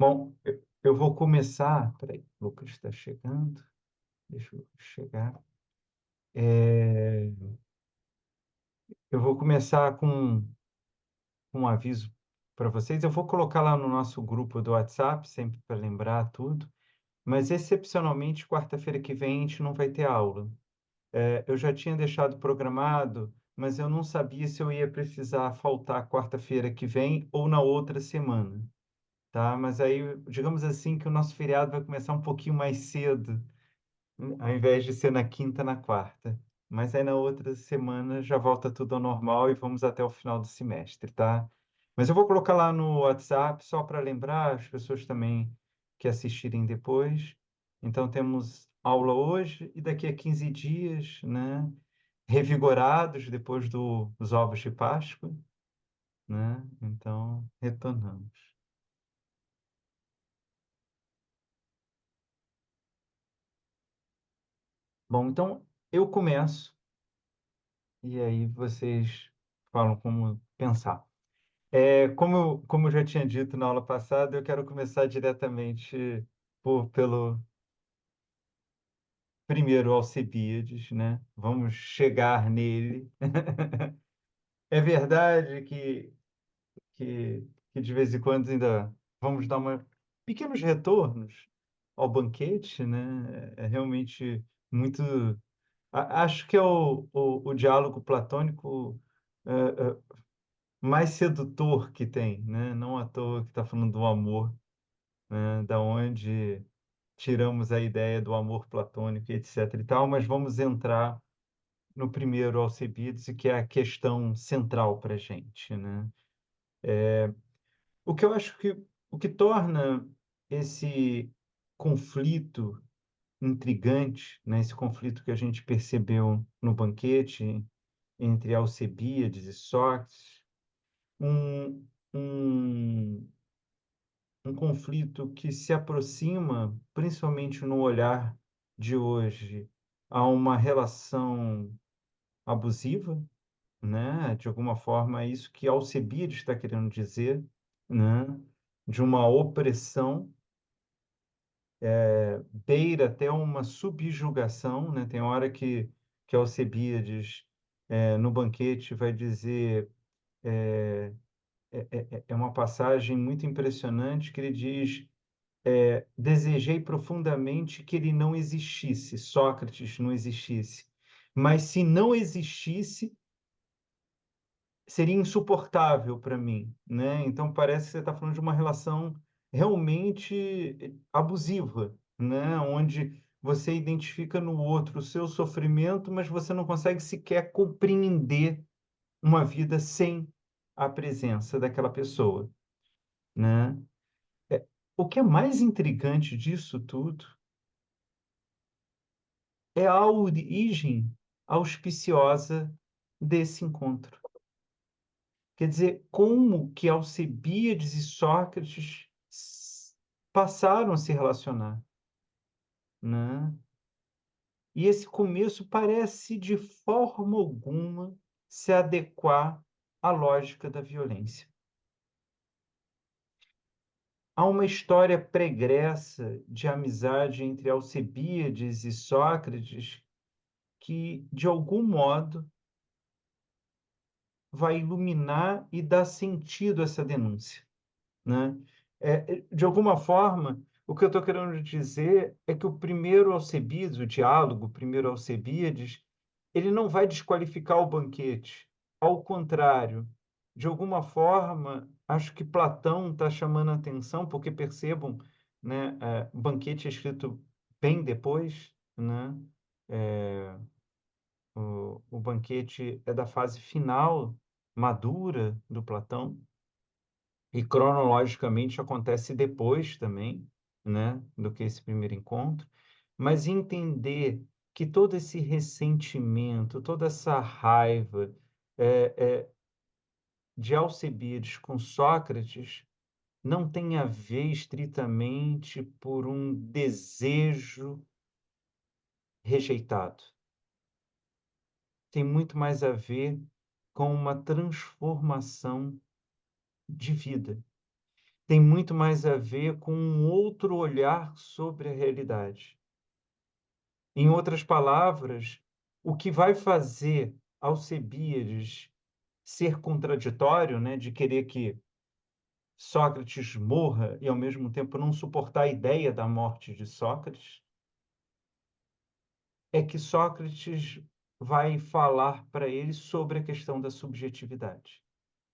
Bom, eu vou começar. Peraí, o Lucas está chegando. Deixa eu chegar. É, eu vou começar com um aviso para vocês. Eu vou colocar lá no nosso grupo do WhatsApp, sempre para lembrar tudo. Mas, excepcionalmente, quarta-feira que vem a gente não vai ter aula. Eu já tinha deixado programado, mas eu não sabia se eu ia precisar faltar quarta-feira que vem ou na outra semana, tá? Mas aí, digamos assim, que o nosso feriado vai começar um pouquinho mais cedo, ao invés de ser na quinta, na quarta. Mas aí na outra semana já volta tudo ao normal e vamos até o final do semestre, tá? Mas eu vou colocar lá no WhatsApp só para lembrar as pessoas também que assistirem depois. Então temos aula hoje e daqui a 15 dias, né? Revigorados depois dos ovos de Páscoa, né? Então retornamos. Bom, então eu começo e aí vocês falam como pensar. Como eu já tinha dito na aula passada, eu quero começar diretamente pelo primeiro Alcebiades, né? Vamos chegar nele. É verdade que de vez em quando ainda vamos dar pequenos retornos ao banquete, né? É realmente muito. Acho que é o diálogo platônico é, mais sedutor que tem, né? Não à toa que está falando do amor, né? Da onde tiramos a ideia do amor platônico, e etc. e tal, mas vamos entrar no primeiro Alcebiades, que é a questão central para a gente, né? O que eu acho que o que torna esse conflito intrigante, né? Esse conflito que a gente percebeu no banquete entre Alcebiades e Sócrates, um, um, um conflito que se aproxima, principalmente no olhar de hoje, a uma relação abusiva, né? De alguma forma, é isso que Alcebiades está querendo dizer, né? De uma opressão, beira até uma subjugação, né? Tem hora que Alcebiades, no banquete, vai dizer, é uma passagem muito impressionante que ele diz: desejei profundamente que ele não existisse, Sócrates não existisse. Mas se não existisse, seria insuportável para mim, né? Então parece que você está falando de uma relação realmente abusiva, né? Onde você identifica no outro o seu sofrimento, mas você não consegue sequer compreender uma vida sem a presença daquela pessoa, né? O que é mais intrigante disso tudo é a origem auspiciosa desse encontro. Quer dizer, como que Alcebiades e Sócrates passaram a se relacionar, né? E esse começo parece de forma alguma se adequar à lógica da violência. Há uma história pregressa de amizade entre Alcebiades e Sócrates que, de algum modo, vai iluminar e dar sentido a essa denúncia, né? De alguma forma, o que eu estou querendo dizer é que o primeiro Alcebiades, o diálogo, o primeiro Alcebiades, ele não vai desqualificar o banquete. Ao contrário, de alguma forma, acho que Platão está chamando a atenção, porque percebam, né, o banquete é escrito bem depois, né? É, o banquete é da fase final, madura do Platão, e cronologicamente acontece depois também, né, do que esse primeiro encontro, mas entender que todo esse ressentimento, toda essa raiva de Alcebiades com Sócrates não tem a ver estritamente por um desejo rejeitado. Tem muito mais a ver com uma transformação de vida. tem muito mais a ver com um outro olhar sobre a realidade. Em outras palavras, o que vai fazer Alcebiades ser contraditório, né, de querer que Sócrates morra e, ao mesmo tempo, não suportar a ideia da morte de Sócrates, é que Sócrates vai falar para ele sobre a questão da subjetividade,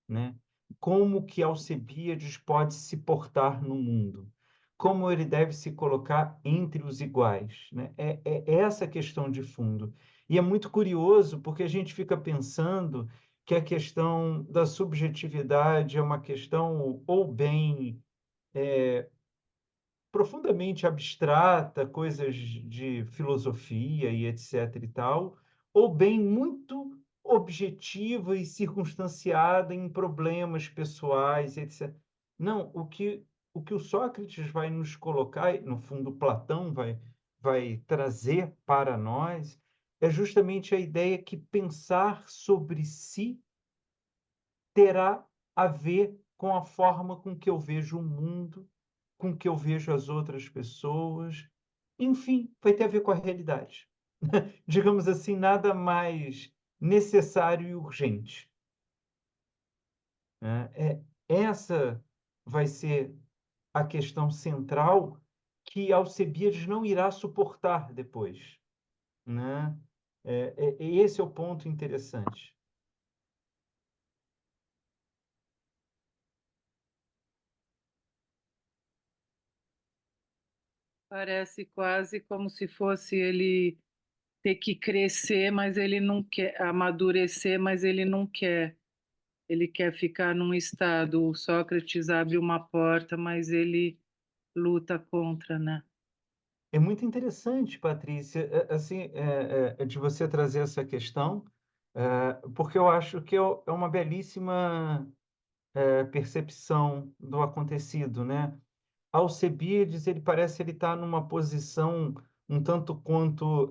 né? Como que Alcebiades pode se portar no mundo? Como ele deve se colocar entre os iguais, né? É essa questão de fundo. E é muito curioso, porque a gente fica pensando que a questão da subjetividade é uma questão ou bem profundamente abstrata, coisas de filosofia e etc e tal, ou bem muito objetiva e circunstanciada em problemas pessoais, etc. Não, o que o Sócrates vai nos colocar, no fundo Platão vai trazer para nós, é justamente a ideia que pensar sobre si terá a ver com a forma com que eu vejo o mundo, com que eu vejo as outras pessoas, enfim, vai ter a ver com a realidade. Digamos assim, nada mais necessário e urgente, né? Essa vai ser a questão central que Alcebiades não irá suportar depois, né? Esse é o ponto interessante. Parece quase como se fosse ele ter que crescer, mas ele não quer amadurecer, mas ele não quer. Ele quer ficar num estado. O Sócrates abre uma porta, mas ele luta contra, né? É muito interessante, Patrícia, assim, de você trazer essa questão, porque eu acho que é uma belíssima percepção do acontecido, né? Alcebiades, ele parece ele estar numa posição um tanto quanto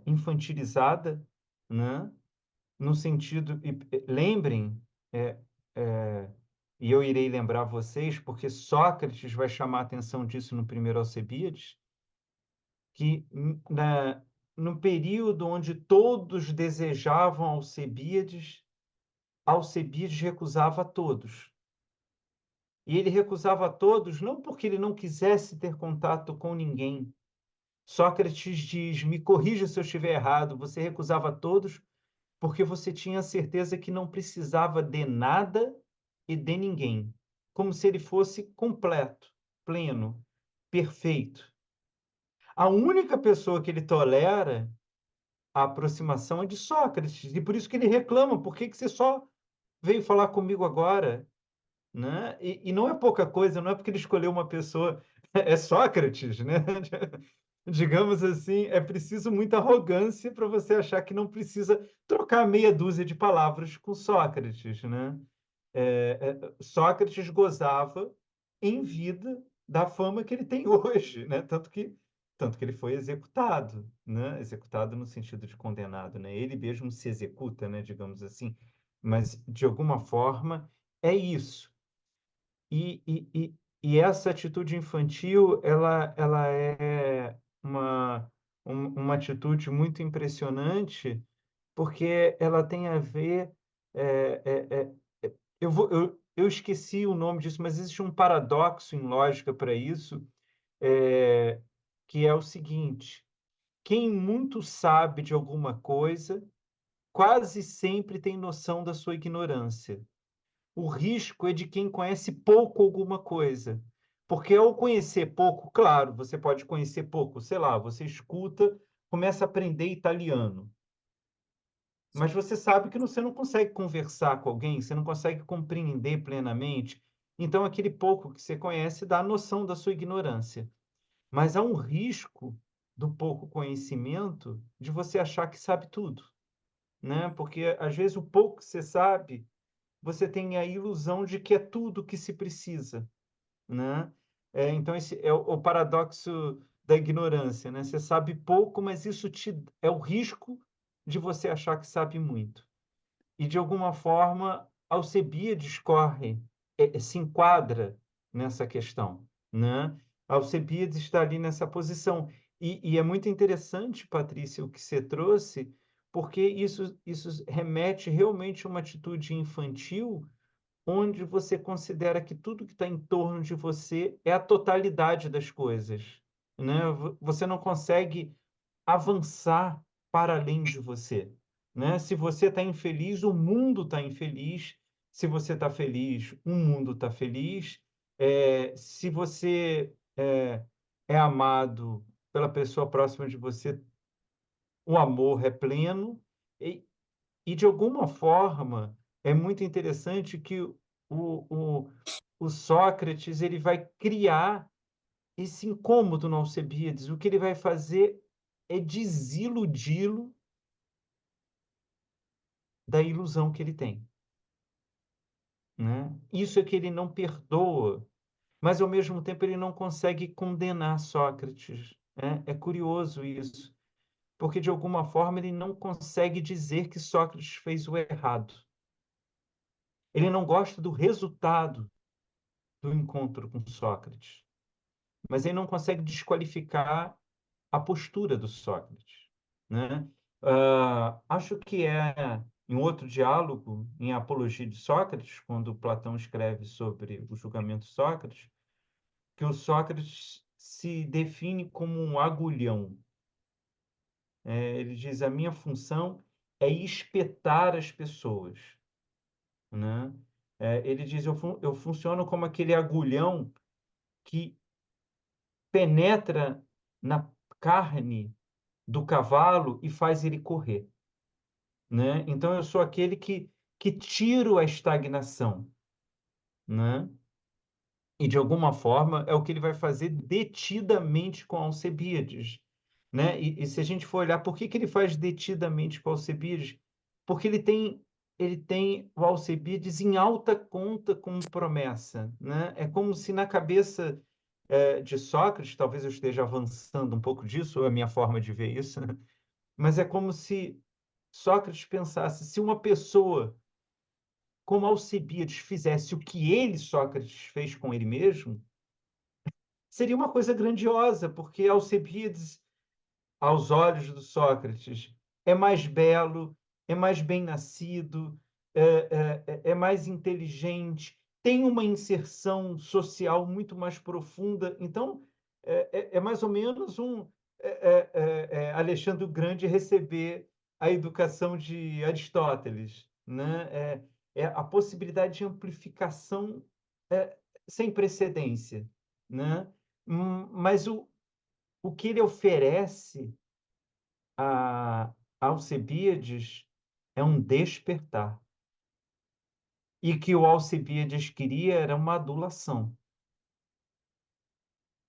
infantilizada, né? No sentido, lembrem, é, é, e eu irei lembrar vocês, porque Sócrates vai chamar a atenção disso no primeiro Alcebiades, que no período onde todos desejavam Alcebiades, Alcebiades recusava a todos. E ele recusava a todos não porque ele não quisesse ter contato com ninguém. Sócrates diz: me corrija se eu estiver errado, você recusava a todos porque você tinha certeza que não precisava de nada e de ninguém, como se ele fosse completo, pleno, perfeito. A única pessoa que ele tolera a aproximação é de Sócrates, e por isso que ele reclama, por que que você só veio falar comigo agora? Né? E não é pouca coisa, não é porque ele escolheu uma pessoa, é Sócrates, né? Digamos assim, é preciso muita arrogância para você achar que não precisa trocar meia dúzia de palavras com Sócrates, né? Sócrates gozava em vida da fama que ele tem hoje, né? Tanto que ele foi executado, né? Executado no sentido de condenado, né? Ele mesmo se executa, né? Digamos assim, mas de alguma forma é isso. E, e, e, e essa atitude infantil, ela é uma atitude muito impressionante, porque ela tem a ver. é, é, é, eu esqueci o nome disso, mas existe um paradoxo em lógica para isso, é, que é o seguinte: quem muito sabe de alguma coisa, quase sempre tem noção da sua ignorância. O risco é de quem conhece pouco alguma coisa. Porque ao conhecer pouco, claro, você pode conhecer pouco, sei lá, você escuta, começa a aprender italiano. Mas você sabe que você não consegue conversar com alguém, você não consegue compreender plenamente. Então, aquele pouco que você conhece dá a noção da sua ignorância. Mas há um risco do pouco conhecimento de você achar que sabe tudo, né? Porque às vezes o pouco que você sabe, você tem a ilusão de que é tudo que se precisa, né? Então esse é o paradoxo da ignorância, né? Você sabe pouco, mas isso é o risco de você achar que sabe muito. E de alguma forma Alcebiades se enquadra nessa questão, né? Alcebiades está ali nessa posição. E é muito interessante, Patrícia, o que você trouxe, porque isso remete realmente a uma atitude infantil, onde você considera que tudo que está em torno de você é a totalidade das coisas, né? Você não consegue avançar para além de você, né? Se você está infeliz, o mundo está infeliz. Se você está feliz, o mundo está feliz. Se você é amado pela pessoa próxima de você, o amor é pleno. E, de alguma forma, é muito interessante que o, o Sócrates ele vai criar esse incômodo no Alcebiades. O que ele vai fazer é desiludi-lo da ilusão que ele tem, né? Isso é que ele não perdoa, mas ao mesmo tempo ele não consegue condenar Sócrates, né? É curioso isso, porque de alguma forma ele não consegue dizer que Sócrates fez o errado. Ele não gosta do resultado do encontro com Sócrates, mas ele não consegue desqualificar a postura do Sócrates, né? Acho que é em outro diálogo, em Apologia de Sócrates, quando Platão escreve sobre o julgamento de Sócrates, que o Sócrates se define como um agulhão. Ele diz: a minha função é espetar as pessoas, né? Ele diz: eu funciono como aquele agulhão que penetra na carne do cavalo e faz ele correr, né? Então eu sou aquele que tiro a estagnação, né? E de alguma forma é o que ele vai fazer detidamente com Alcebiades, né? E se a gente for olhar por que ele faz detidamente com Alcebiades, porque ele tem o Alcebiades em alta conta como promessa, né? É como se na cabeça de Sócrates, talvez eu esteja avançando um pouco disso, ou é a minha forma de ver isso, né? Mas é como se Sócrates pensasse: se uma pessoa como Alcebiades fizesse o que ele, Sócrates, fez com ele mesmo, seria uma coisa grandiosa, porque Alcebiades, aos olhos do Sócrates, é mais belo, é mais bem-nascido, é mais inteligente, tem uma inserção social muito mais profunda. Então, é mais ou menos Alexandre o Grande receber a educação de Aristóteles, né? É a possibilidade de amplificação é, sem precedência, né? Mas o que ele oferece a Alcebiades é um despertar. E que o Alcebiades queria era uma adulação,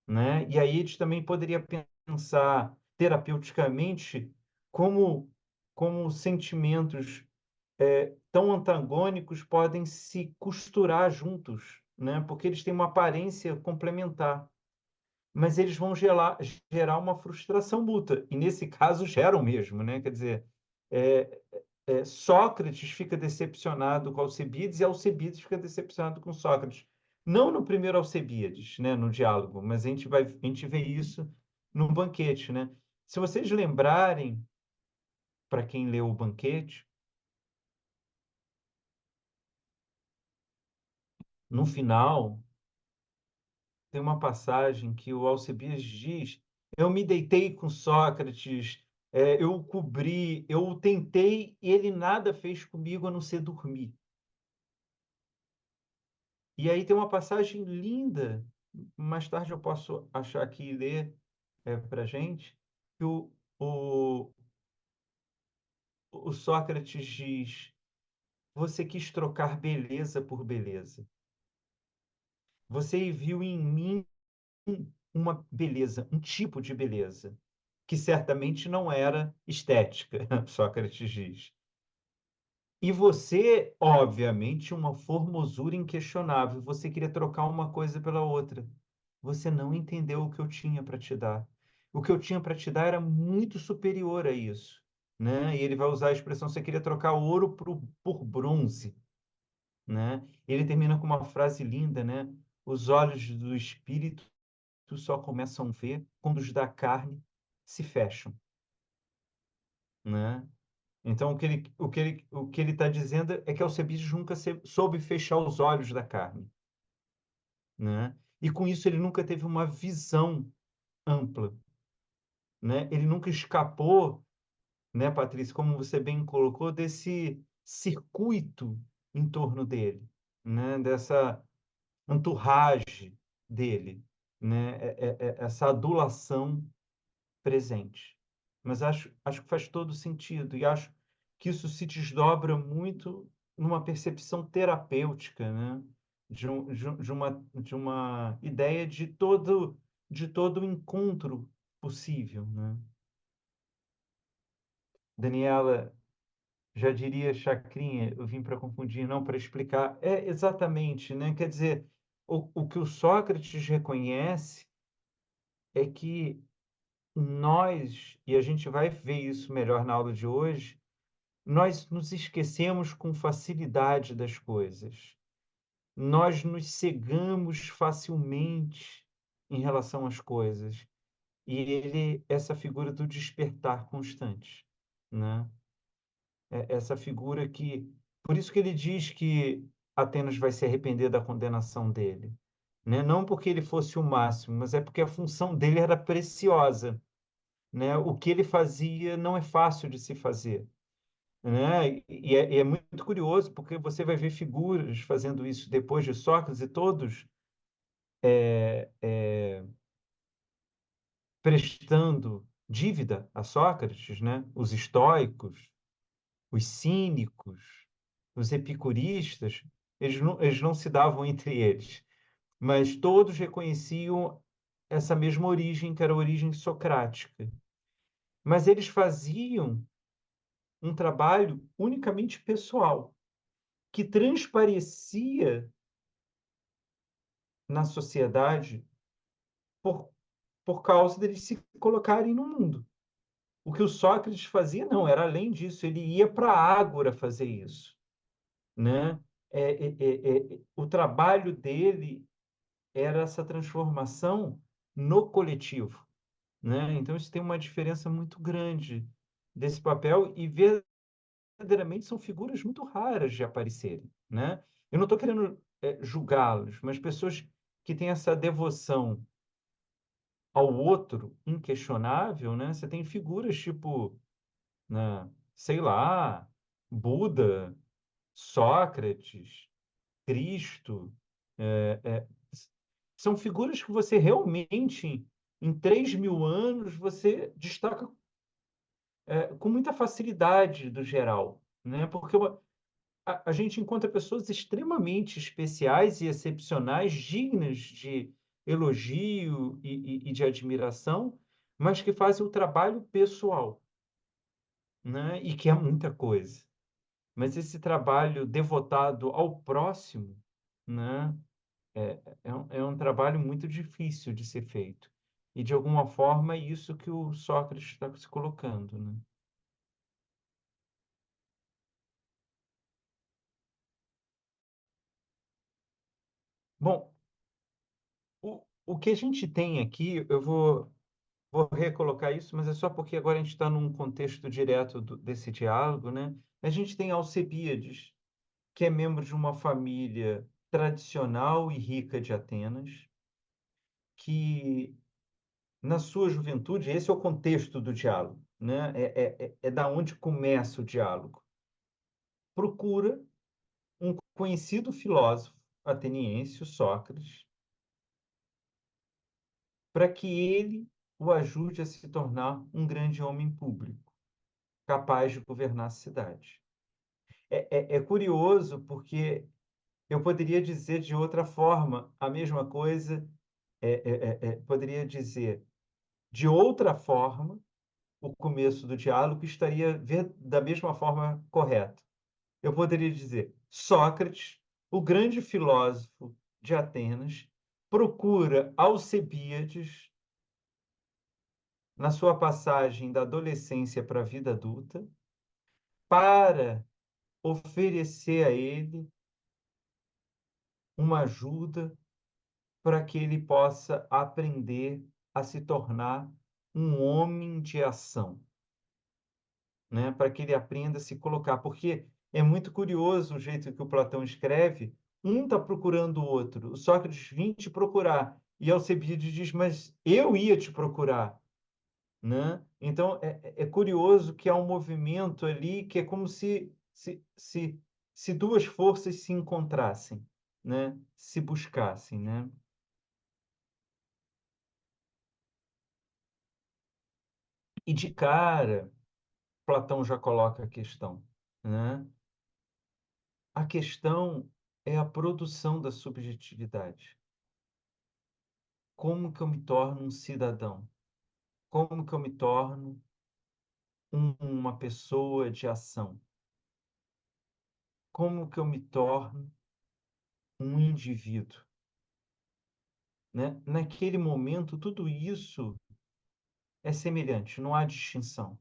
né? E aí a gente também poderia pensar terapeuticamente como sentimentos tão antagônicos podem se costurar juntos, né? Porque eles têm uma aparência complementar, mas eles vão gerar uma frustração mútua, e nesse caso geram mesmo, né? Quer dizer, é, Sócrates fica decepcionado com Alcebiades e Alcebiades fica decepcionado com Sócrates. Não no primeiro Alcebiades, né, no diálogo, mas a gente vê isso no banquete, né? Se vocês lembrarem, para quem leu o banquete, no final tem uma passagem que o Alcebiades diz: eu me deitei com Sócrates, eu o cobri, eu o tentei e ele nada fez comigo a não ser dormir. E aí tem uma passagem linda, mais tarde eu posso achar aqui e ler para a gente, que o, o Sócrates diz: você quis trocar beleza por beleza. Você viu em mim uma beleza, um tipo de beleza, que certamente não era estética, Sócrates diz. E você, obviamente, uma formosura inquestionável. Você queria trocar uma coisa pela outra. Você não entendeu o que eu tinha para te dar. O que eu tinha para te dar era muito superior a isso, né? E ele vai usar a expressão: você queria trocar ouro por bronze. né? Ele termina com uma frase linda, né? Os olhos do espírito só começam a ver quando os da carne se fecham, né? Então, o que ele está dizendo é que Alcebiades nunca soube fechar os olhos da carne, né? E com isso ele nunca teve uma visão ampla, né? Ele nunca escapou, né, Patrícia, como você bem colocou, desse circuito em torno dele, né? Dessa entourage dele, né? Essa adulação presente. Mas acho que faz todo sentido e acho que isso se desdobra muito numa percepção terapêutica, né? De uma ideia de todo encontro possível, né? Daniela, já diria Chacrinha, eu vim para confundir, não para explicar. É exatamente, né? Quer dizer, o que o Sócrates reconhece é que nós, e a gente vai ver isso melhor na aula de hoje, nós nos esquecemos com facilidade das coisas. Nós nos cegamos facilmente em relação às coisas. E ele, essa figura do despertar constante, né? Essa figura que, por isso que ele diz que Atenas vai se arrepender da condenação dele, né? Não porque ele fosse o máximo, mas é porque a função dele era preciosa, né? O que ele fazia não é fácil de se fazer, né? E é muito curioso, porque você vai ver figuras fazendo isso depois de Sócrates, e todos prestando dívida a Sócrates, né? Os estoicos, os cínicos, os epicuristas, eles não se davam entre eles, mas todos reconheciam essa mesma origem, que era a origem socrática. Mas eles faziam um trabalho unicamente pessoal, que transparecia na sociedade por, por causa deles se colocarem no mundo. O que o Sócrates fazia, não, era além disso, ele ia para a ágora fazer isso, né? O trabalho dele era essa transformação no coletivo, né? Então, isso tem uma diferença muito grande desse papel e verdadeiramente são figuras muito raras de aparecerem, né? Eu não estou querendo julgá-los, mas pessoas que têm essa devoção ao outro inquestionável, né? Você tem figuras tipo, né, sei lá, Buda, Sócrates, Cristo, é, é, são figuras que você realmente, em 3.000 anos, você destaca com muita facilidade do geral, né? Porque a gente encontra pessoas extremamente especiais e excepcionais, dignas de elogio e de admiração, mas que fazem o trabalho pessoal, né? E que é muita coisa. Mas esse trabalho devotado ao próximo, né? É um trabalho muito difícil de ser feito. E, de alguma forma, é isso que o Sócrates está se colocando, né? Bom, o que a gente tem aqui, eu vou recolocar isso, mas é só porque agora a gente está num contexto direto desse diálogo, né? A gente tem Alcebíades, que é membro de uma família tradicional e rica de Atenas, que na sua juventude, esse é o contexto do diálogo, né? É da onde começa o diálogo. Procura um conhecido filósofo ateniense, o Sócrates, para que ele o ajude a se tornar um grande homem público, capaz de governar a cidade. É curioso porque eu poderia dizer de outra forma a mesma coisa, poderia dizer de outra forma o começo do diálogo estaria da mesma forma correto. Eu poderia dizer: Sócrates, o grande filósofo de Atenas, procura Alcebíades na sua passagem da adolescência para a vida adulta para oferecer a ele uma ajuda para que ele possa aprender a se tornar um homem de ação, né? Para que ele aprenda a se colocar, porque é muito curioso o jeito que o Platão escreve, um está procurando o outro, o Sócrates vim te procurar, e Alcebiades diz, mas eu ia te procurar, né? Então, é curioso que há um movimento ali que é como se duas forças se encontrassem, né? Se buscassem, né? E de cara, Platão já coloca a questão, né? A questão é a produção da subjetividade. Como que eu me torno um cidadão? Como que eu me torno uma pessoa de ação? Como que eu me torno um indivíduo? Né? Naquele momento, tudo isso é semelhante, não há distinção.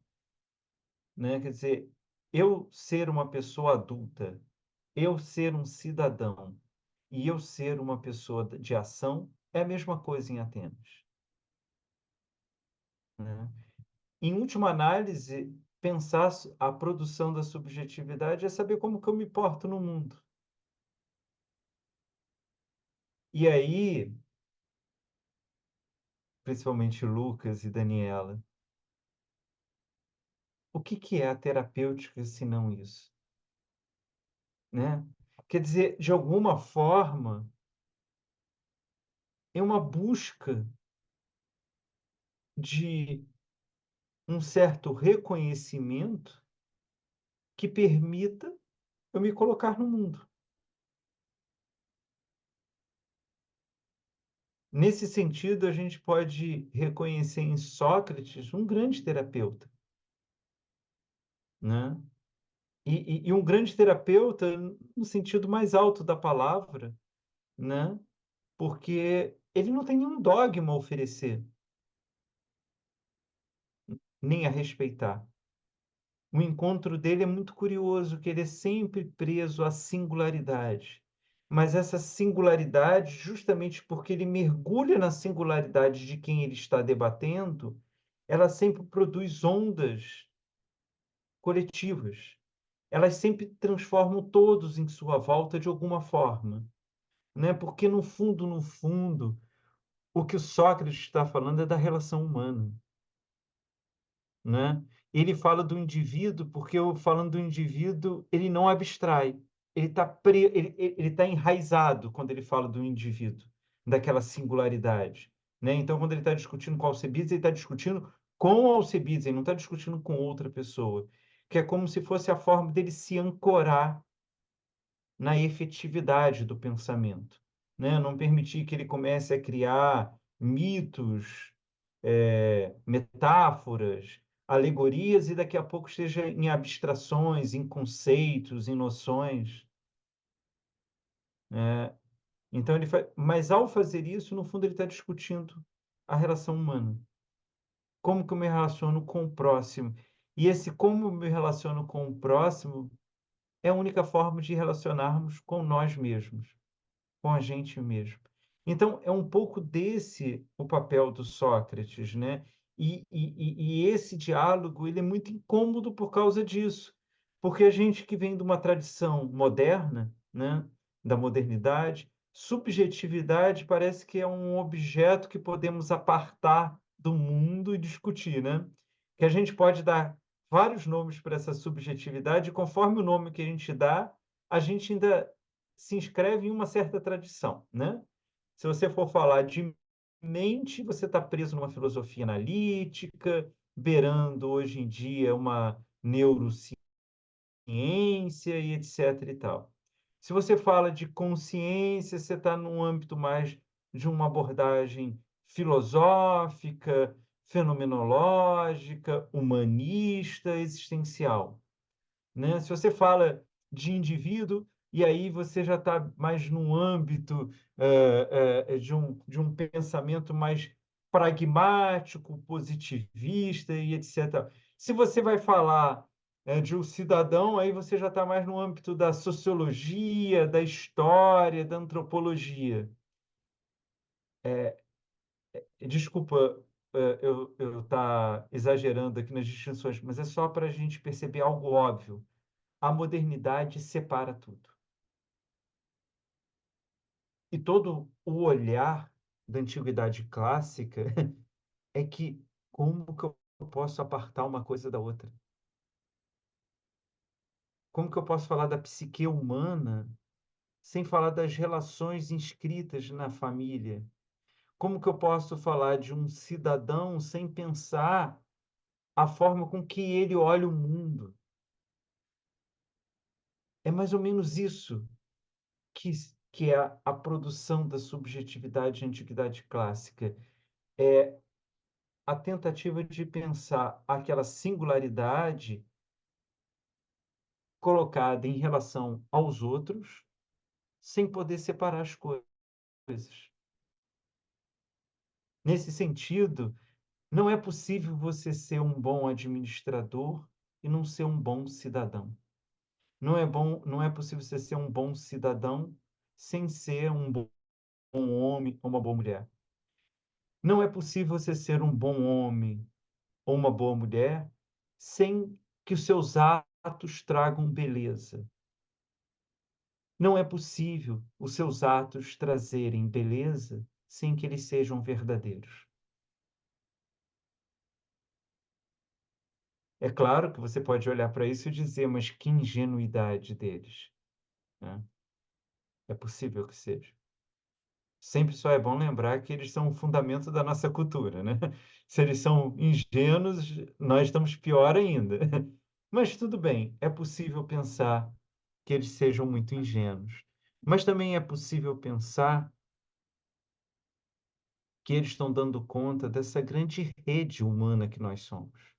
Né? Quer dizer, eu ser uma pessoa adulta, eu ser um cidadão e eu ser uma pessoa de ação é a mesma coisa em Atenas. Né? Em última análise, pensar a produção da subjetividade é saber como que eu me porto no mundo. E aí, principalmente Lucas e Daniela, o que que é a terapêutica se não isso? Né? Quer dizer, de alguma forma, é uma busca de um certo reconhecimento que permita eu me colocar no mundo. Nesse sentido, a gente pode reconhecer em Sócrates um grande terapeuta, né? E um grande terapeuta no sentido mais alto da palavra, né? Porque ele não tem nenhum dogma a oferecer, nem a respeitar. O encontro dele é muito curioso, que ele é sempre preso à singularidade. Mas essa singularidade, justamente porque ele mergulha na singularidade de quem ele está debatendo, ela sempre produz ondas coletivas. Elas sempre transformam todos em sua volta de alguma forma, né? Porque no fundo, o que o Sócrates está falando é da relação humana, né? Ele fala do indivíduo porque falando do indivíduo, ele não abstrai. Ele tá enraizado quando ele fala do indivíduo, daquela singularidade, né? Então, quando ele está discutindo com Alcebiades, ele está discutindo com Alcebiades, ele não está discutindo com outra pessoa, que é como se fosse a forma dele se ancorar na efetividade do pensamento, né? Não permitir que ele comece a criar mitos, metáforas, alegorias e daqui a pouco esteja em abstrações, em conceitos, em noções, né? Então mas ao fazer isso, no fundo ele está discutindo a relação humana, como que eu me relaciono com o próximo. E esse como eu me relaciono com o próximo é a única forma de relacionarmos com nós mesmos, com a gente mesmo. Então, é um pouco desse o papel do Sócrates, né? E esse diálogo ele é muito incômodo por causa disso, porque a gente que vem de uma tradição moderna, né, da modernidade, subjetividade parece que é um objeto que podemos apartar do mundo e discutir, né? Que a gente pode dar vários nomes para essa subjetividade, e conforme o nome que a gente dá, a gente ainda se inscreve em uma certa tradição, né? Se você for falar de mente, você está preso numa filosofia analítica, beirando hoje em dia uma neurociência e etc. e tal. Se você fala de consciência, você está num âmbito mais de uma abordagem filosófica, fenomenológica, humanista, existencial, né? Se você fala de indivíduo, e aí você já está mais num âmbito de um pensamento mais pragmático, positivista e etc. Se você vai falar de um cidadão, aí você já está mais no âmbito da sociologia, da história, da antropologia. Desculpa, eu estar exagerando aqui nas distinções, mas é só para a gente perceber algo óbvio. A modernidade separa tudo. E todo o olhar da antiguidade clássica é que como que eu posso apartar uma coisa da outra? Como que eu posso falar da psique humana sem falar das relações inscritas na família? Como que eu posso falar de um cidadão sem pensar a forma com que ele olha o mundo? É mais ou menos isso que, que é a produção da subjetividade e antiguidade clássica. É a tentativa de pensar aquela singularidade colocada em relação aos outros, sem poder separar as coisas. Nesse sentido, não é possível você ser um bom administrador e não ser um bom cidadão. Não é possível você ser um bom cidadão sem ser um bom homem ou uma boa mulher. Não é possível você ser um bom homem ou uma boa mulher sem que os seus atos tragam beleza. Não é possível os seus atos trazerem beleza sem que eles sejam verdadeiros. É claro que você pode olhar para isso e dizer, mas que ingenuidade deles, né? É possível que seja. Sempre só é bom lembrar que eles são o fundamento da nossa cultura, né? Se eles são ingênuos, nós estamos pior ainda. Mas tudo bem, é possível pensar que eles sejam muito ingênuos. Mas também é possível pensar que eles estão dando conta dessa grande rede humana que nós somos.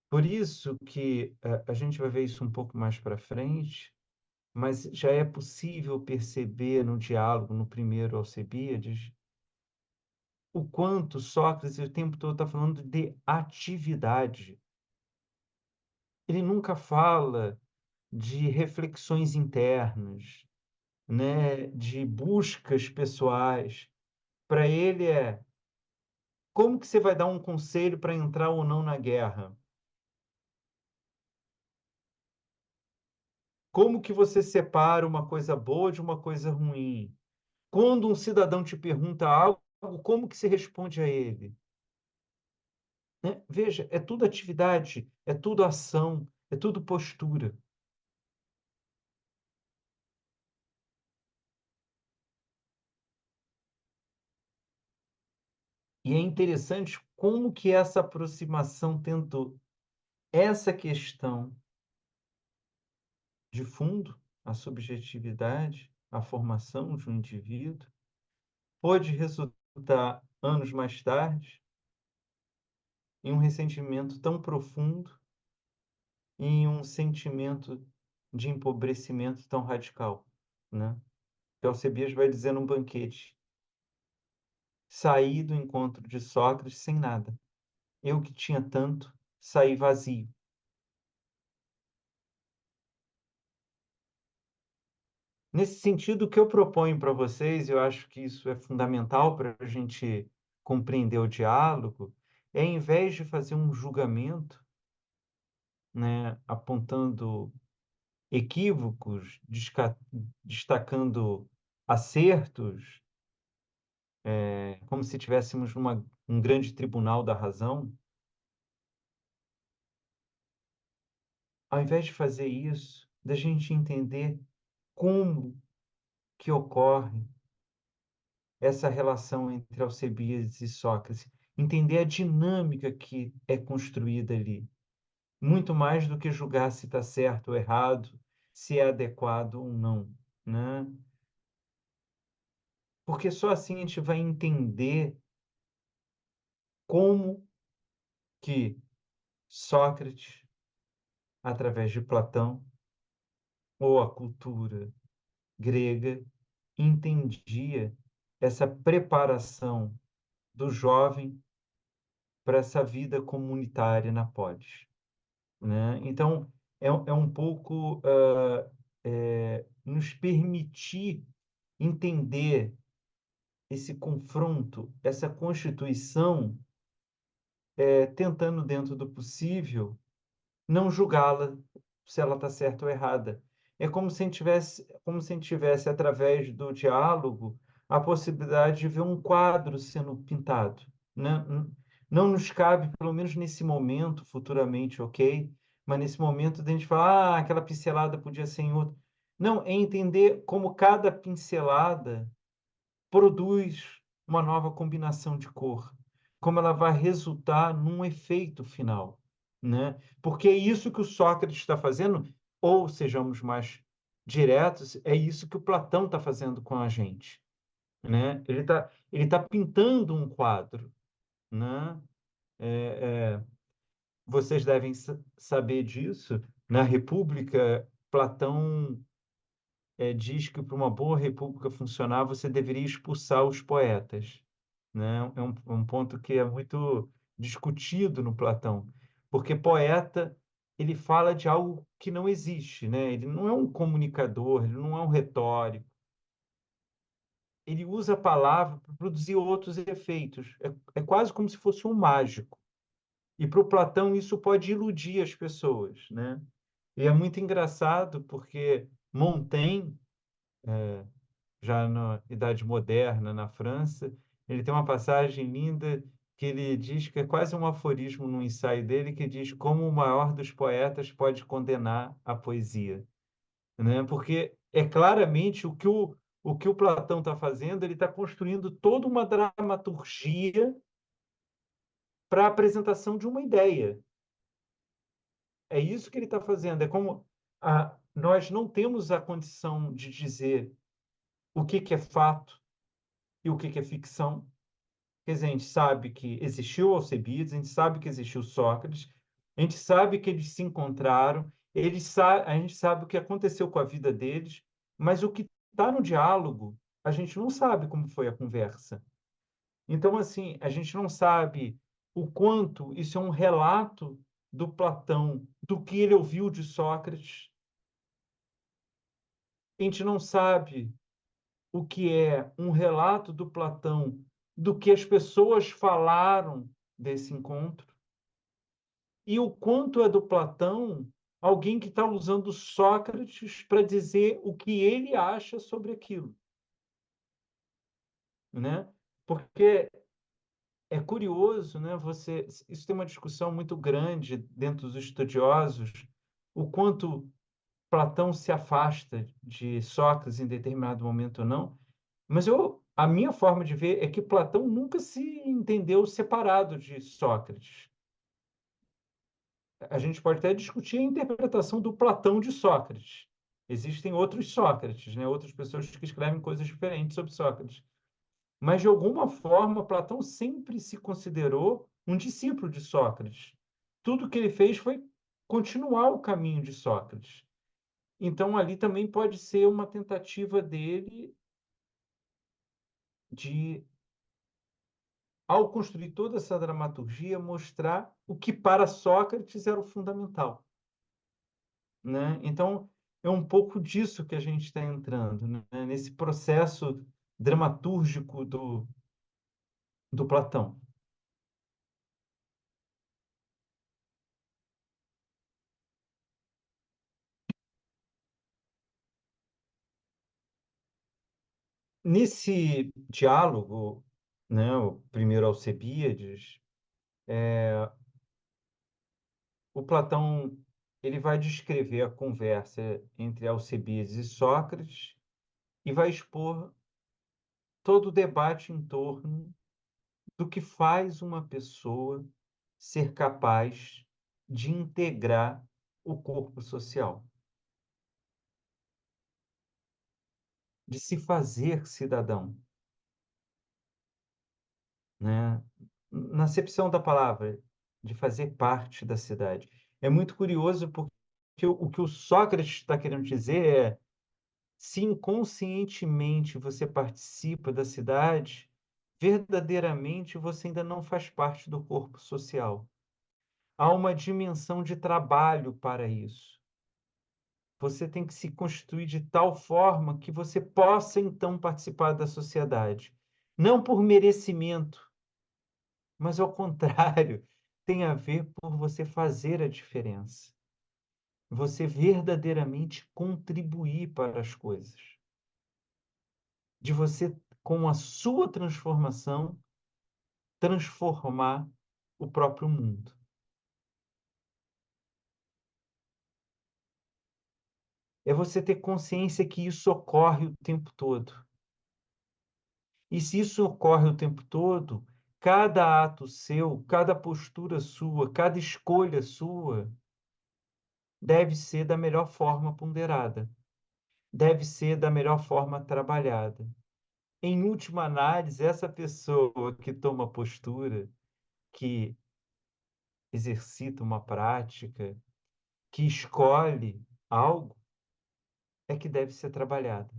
Por isso que a gente vai ver isso um pouco mais para frente, mas já é possível perceber no diálogo, no primeiro Alcebiades, o quanto Sócrates o tempo todo está falando de atividade. Ele nunca fala de reflexões internas, né, de buscas pessoais. Para ele é como que você vai dar um conselho para entrar ou não na guerra? Como que você separa uma coisa boa de uma coisa ruim? Quando um cidadão te pergunta algo, como que você responde a ele? Né? Veja, é tudo atividade, é tudo ação, é tudo postura. E é interessante como que essa aproximação tentou essa questão de fundo, a subjetividade, a formação de um indivíduo, pode resultar, anos mais tarde, em um ressentimento tão profundo e em um sentimento de empobrecimento tão radical, né? Que Alcebiades vai dizer num banquete: saí do encontro de Sócrates sem nada. Eu que tinha tanto, saí vazio. Nesse sentido, o que eu proponho para vocês, eu acho que isso é fundamental para a gente compreender o diálogo, é em vez de fazer um julgamento, né, apontando equívocos, destacando acertos, como se tivéssemos um grande tribunal da razão, ao invés de fazer isso, da gente entender como que ocorre essa relação entre Alcebiades e Sócrates, entender a dinâmica que é construída ali, muito mais do que julgar se está certo ou errado, se é adequado ou não, né? Porque só assim a gente vai entender como que Sócrates, através de Platão, ou a cultura grega, entendia essa preparação do jovem para essa vida comunitária na polis, né? Então, é um pouco nos permitir entender esse confronto, essa constituição, tentando, dentro do possível, não julgá-la se ela está certa ou errada. É como se a gente tivesse, através do diálogo, a possibilidade de ver um quadro sendo pintado, né? Não nos cabe, pelo menos nesse momento, futuramente, ok? Mas nesse momento, a gente fala, aquela pincelada podia ser em outro. Não, é entender como cada pincelada produz uma nova combinação de cor, como ela vai resultar num efeito final, né? Porque é isso que o Sócrates está fazendo, ou sejamos mais diretos, é isso que o Platão está fazendo com a gente, né? Ele tá pintando um quadro, né? Vocês devem saber disso. Na República, Platão diz que para uma boa república funcionar, você deveria expulsar os poetas, né? É um ponto que é muito discutido no Platão, porque poeta ele fala de algo que não existe, né? Ele não é um comunicador, ele não é um retórico, ele usa a palavra para produzir outros efeitos. É quase como se fosse um mágico. E para o Platão isso pode iludir as pessoas, né? E é muito engraçado porque Montaigne, já na Idade Moderna, na França, ele tem uma passagem linda que ele diz que é quase um aforismo no ensaio dele, que diz como o maior dos poetas pode condenar a poesia, né? Porque é claramente o que o Platão está fazendo, ele está construindo toda uma dramaturgia para a apresentação de uma ideia. É isso que ele está fazendo. É como nós não temos a condição de dizer o que é fato e o que é ficção. Quer dizer, a gente sabe que existiu Alcebiades, a gente sabe que existiu Sócrates, a gente sabe que eles se encontraram, a gente sabe o que aconteceu com a vida deles, mas o que está no diálogo, a gente não sabe como foi a conversa. Então, assim, a gente não sabe o quanto isso é um relato do Platão, do que ele ouviu de Sócrates. A gente não sabe o que é um relato do Platão, do que as pessoas falaram desse encontro, e o quanto é do Platão alguém que está usando Sócrates para dizer o que ele acha sobre aquilo, né? Porque é curioso, né? Isso tem uma discussão muito grande dentro dos estudiosos, o quanto Platão se afasta de Sócrates em determinado momento ou não. Mas a minha forma de ver é que Platão nunca se entendeu separado de Sócrates. A gente pode até discutir a interpretação do Platão de Sócrates. Existem outros Sócrates, né? Outras pessoas que escrevem coisas diferentes sobre Sócrates. Mas, de alguma forma, Platão sempre se considerou um discípulo de Sócrates. Tudo que ele fez foi continuar o caminho de Sócrates. Então, ali também pode ser uma tentativa dele de, ao construir toda essa dramaturgia, mostrar o que para Sócrates era o fundamental, né? Então, é um pouco disso que a gente está entrando, né? Nesse processo dramatúrgico do Platão. Nesse diálogo, né, o primeiro Alcebíades, o Platão ele vai descrever a conversa entre Alcebíades e Sócrates e vai expor todo o debate em torno do que faz uma pessoa ser capaz de integrar o corpo social, de se fazer cidadão, né? Na acepção da palavra, de fazer parte da cidade. É muito curioso porque o que o Sócrates está querendo dizer se inconscientemente você participa da cidade, verdadeiramente você ainda não faz parte do corpo social. Há uma dimensão de trabalho para isso. Você tem que se constituir de tal forma que você possa, então, participar da sociedade. Não por merecimento, mas ao contrário, tem a ver por você fazer a diferença. Você verdadeiramente contribuir para as coisas. De você, com a sua transformação, transformar o próprio mundo. É você ter consciência que isso ocorre o tempo todo. E se isso ocorre o tempo todo, cada ato seu, cada postura sua, cada escolha sua, deve ser da melhor forma ponderada, deve ser da melhor forma trabalhada. Em última análise, essa pessoa que toma postura, que exercita uma prática, que escolhe algo, é que deve ser trabalhada.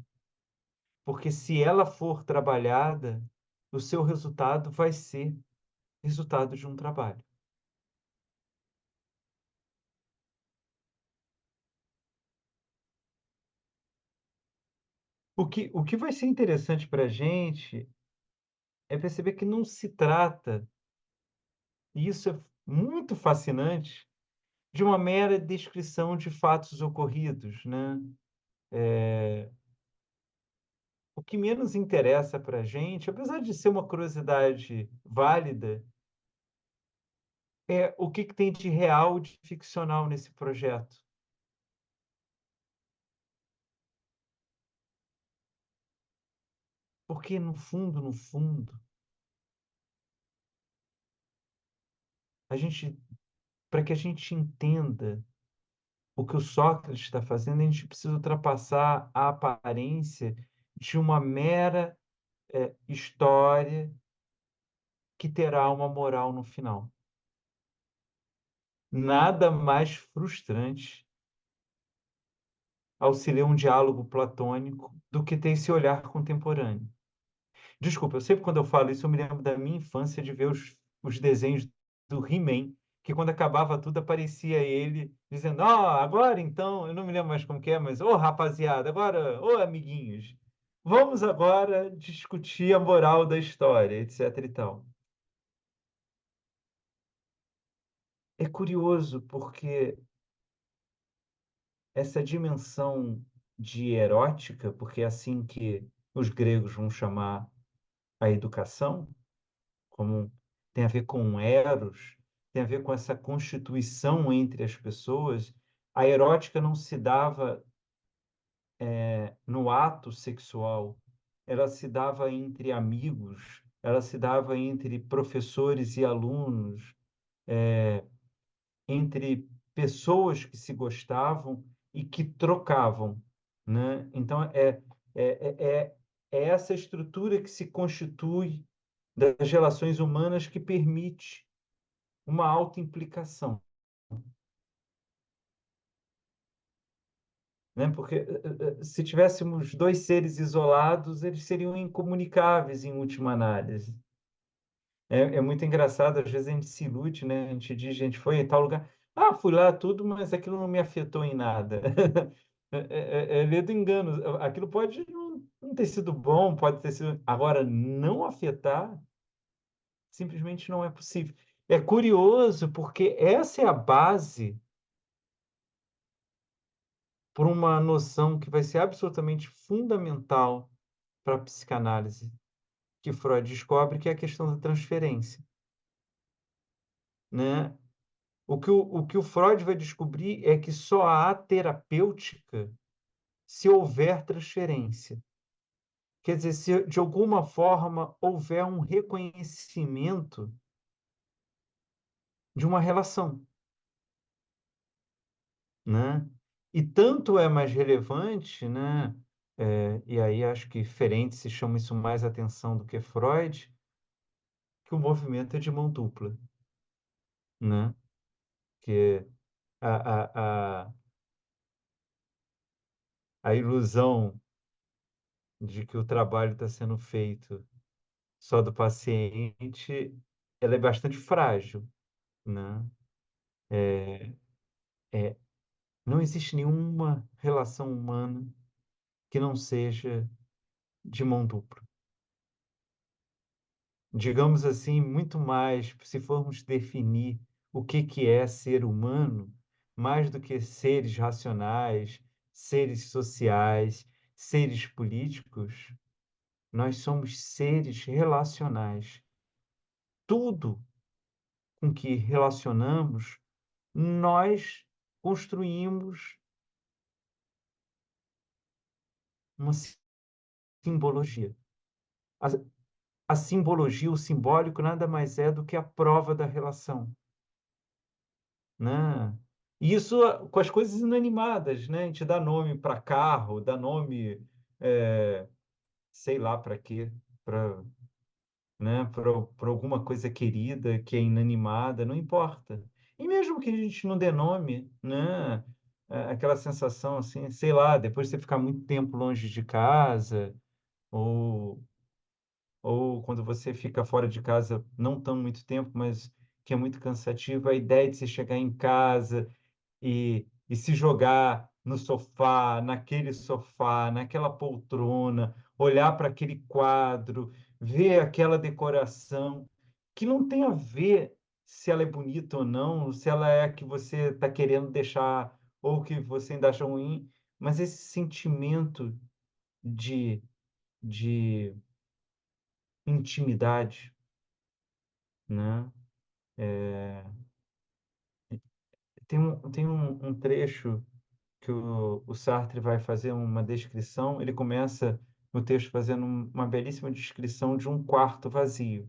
Porque se ela for trabalhada, o seu resultado vai ser resultado de um trabalho. O que vai ser interessante para a gente é perceber que não se trata, e isso é muito fascinante, de uma mera descrição de fatos ocorridos, né? O que menos interessa para a gente, apesar de ser uma curiosidade válida, é o que que tem de real, de ficcional nesse projeto. Porque no fundo, no fundo, a gente, para que a gente entenda o que o Sócrates está fazendo, a gente precisa ultrapassar a aparência de uma mera, história que terá uma moral no final. Nada mais frustrante ao se ler um diálogo platônico do que ter esse olhar contemporâneo. Desculpa, eu sempre quando eu falo isso, eu me lembro da minha infância de ver os desenhos do He-Man, que quando acabava tudo aparecia ele dizendo: "Ó, agora então", eu não me lembro mais como que é, mas: "Ô rapaziada, agora, ô amiguinhos, vamos agora discutir a moral da história", etc e tal. É curioso porque essa dimensão de erótica, porque é assim que os gregos vão chamar a educação, como tem a ver com eros, tem a ver com essa constituição entre as pessoas. A erótica não se dava, no ato sexual, ela se dava entre amigos, ela se dava entre professores e alunos, entre pessoas que se gostavam e que trocavam, né? Então, é, é, é é essa estrutura que se constitui das relações humanas que permite uma autoimplicação, né? Porque se tivéssemos dois seres isolados, eles seriam incomunicáveis em última análise. É muito engraçado, às vezes a gente se ilude, né? A gente diz, a gente foi em tal lugar, ah, fui lá tudo, mas aquilo não me afetou em nada. É lei do engano. Aquilo pode não ter sido bom, pode ter sido. Agora, não afetar simplesmente não é possível. É curioso, porque essa é a base por uma noção que vai ser absolutamente fundamental para a psicanálise, que Freud descobre, que é a questão da transferência, né? O que o Freud vai descobrir é que só há terapêutica se houver transferência. Quer dizer, se de alguma forma houver um reconhecimento de uma relação, né? E tanto é mais relevante, né? E aí acho que Ferenczi chama isso mais atenção do que Freud, que o movimento é de mão dupla, né? Que a, a, a, a ilusão de que o trabalho está sendo feito só do paciente, ela é bastante frágil, né? É, não existe nenhuma relação humana que não seja de mão dupla. Digamos assim, muito mais, se formos definir o que é ser humano, mais do que seres racionais, seres sociais, seres políticos, nós somos seres relacionais. Tudo com que relacionamos, nós construímos uma simbologia. A, a simbologia, o simbólico, nada mais é do que a prova da relação, né? E isso com as coisas inanimadas, né? A gente dá nome para carro, dá nome, sei lá para quê, para, né? Para alguma coisa querida que é inanimada, não importa. E mesmo que a gente não dê nome, né? Aquela sensação assim, sei lá, depois de você ficar muito tempo longe de casa, ou quando você fica fora de casa, não tão muito tempo, mas que é muito cansativo, a ideia de você chegar em casa e se jogar no sofá, naquele sofá, naquela poltrona, olhar para aquele quadro, ver aquela decoração, que não tem a ver se ela é bonita ou não, se ela é a que você está querendo deixar ou que você ainda acha ruim, mas esse sentimento de, de intimidade, né? Tem um trecho que o Sartre vai fazer uma descrição. Ele começa o texto fazendo uma belíssima descrição de um quarto vazio.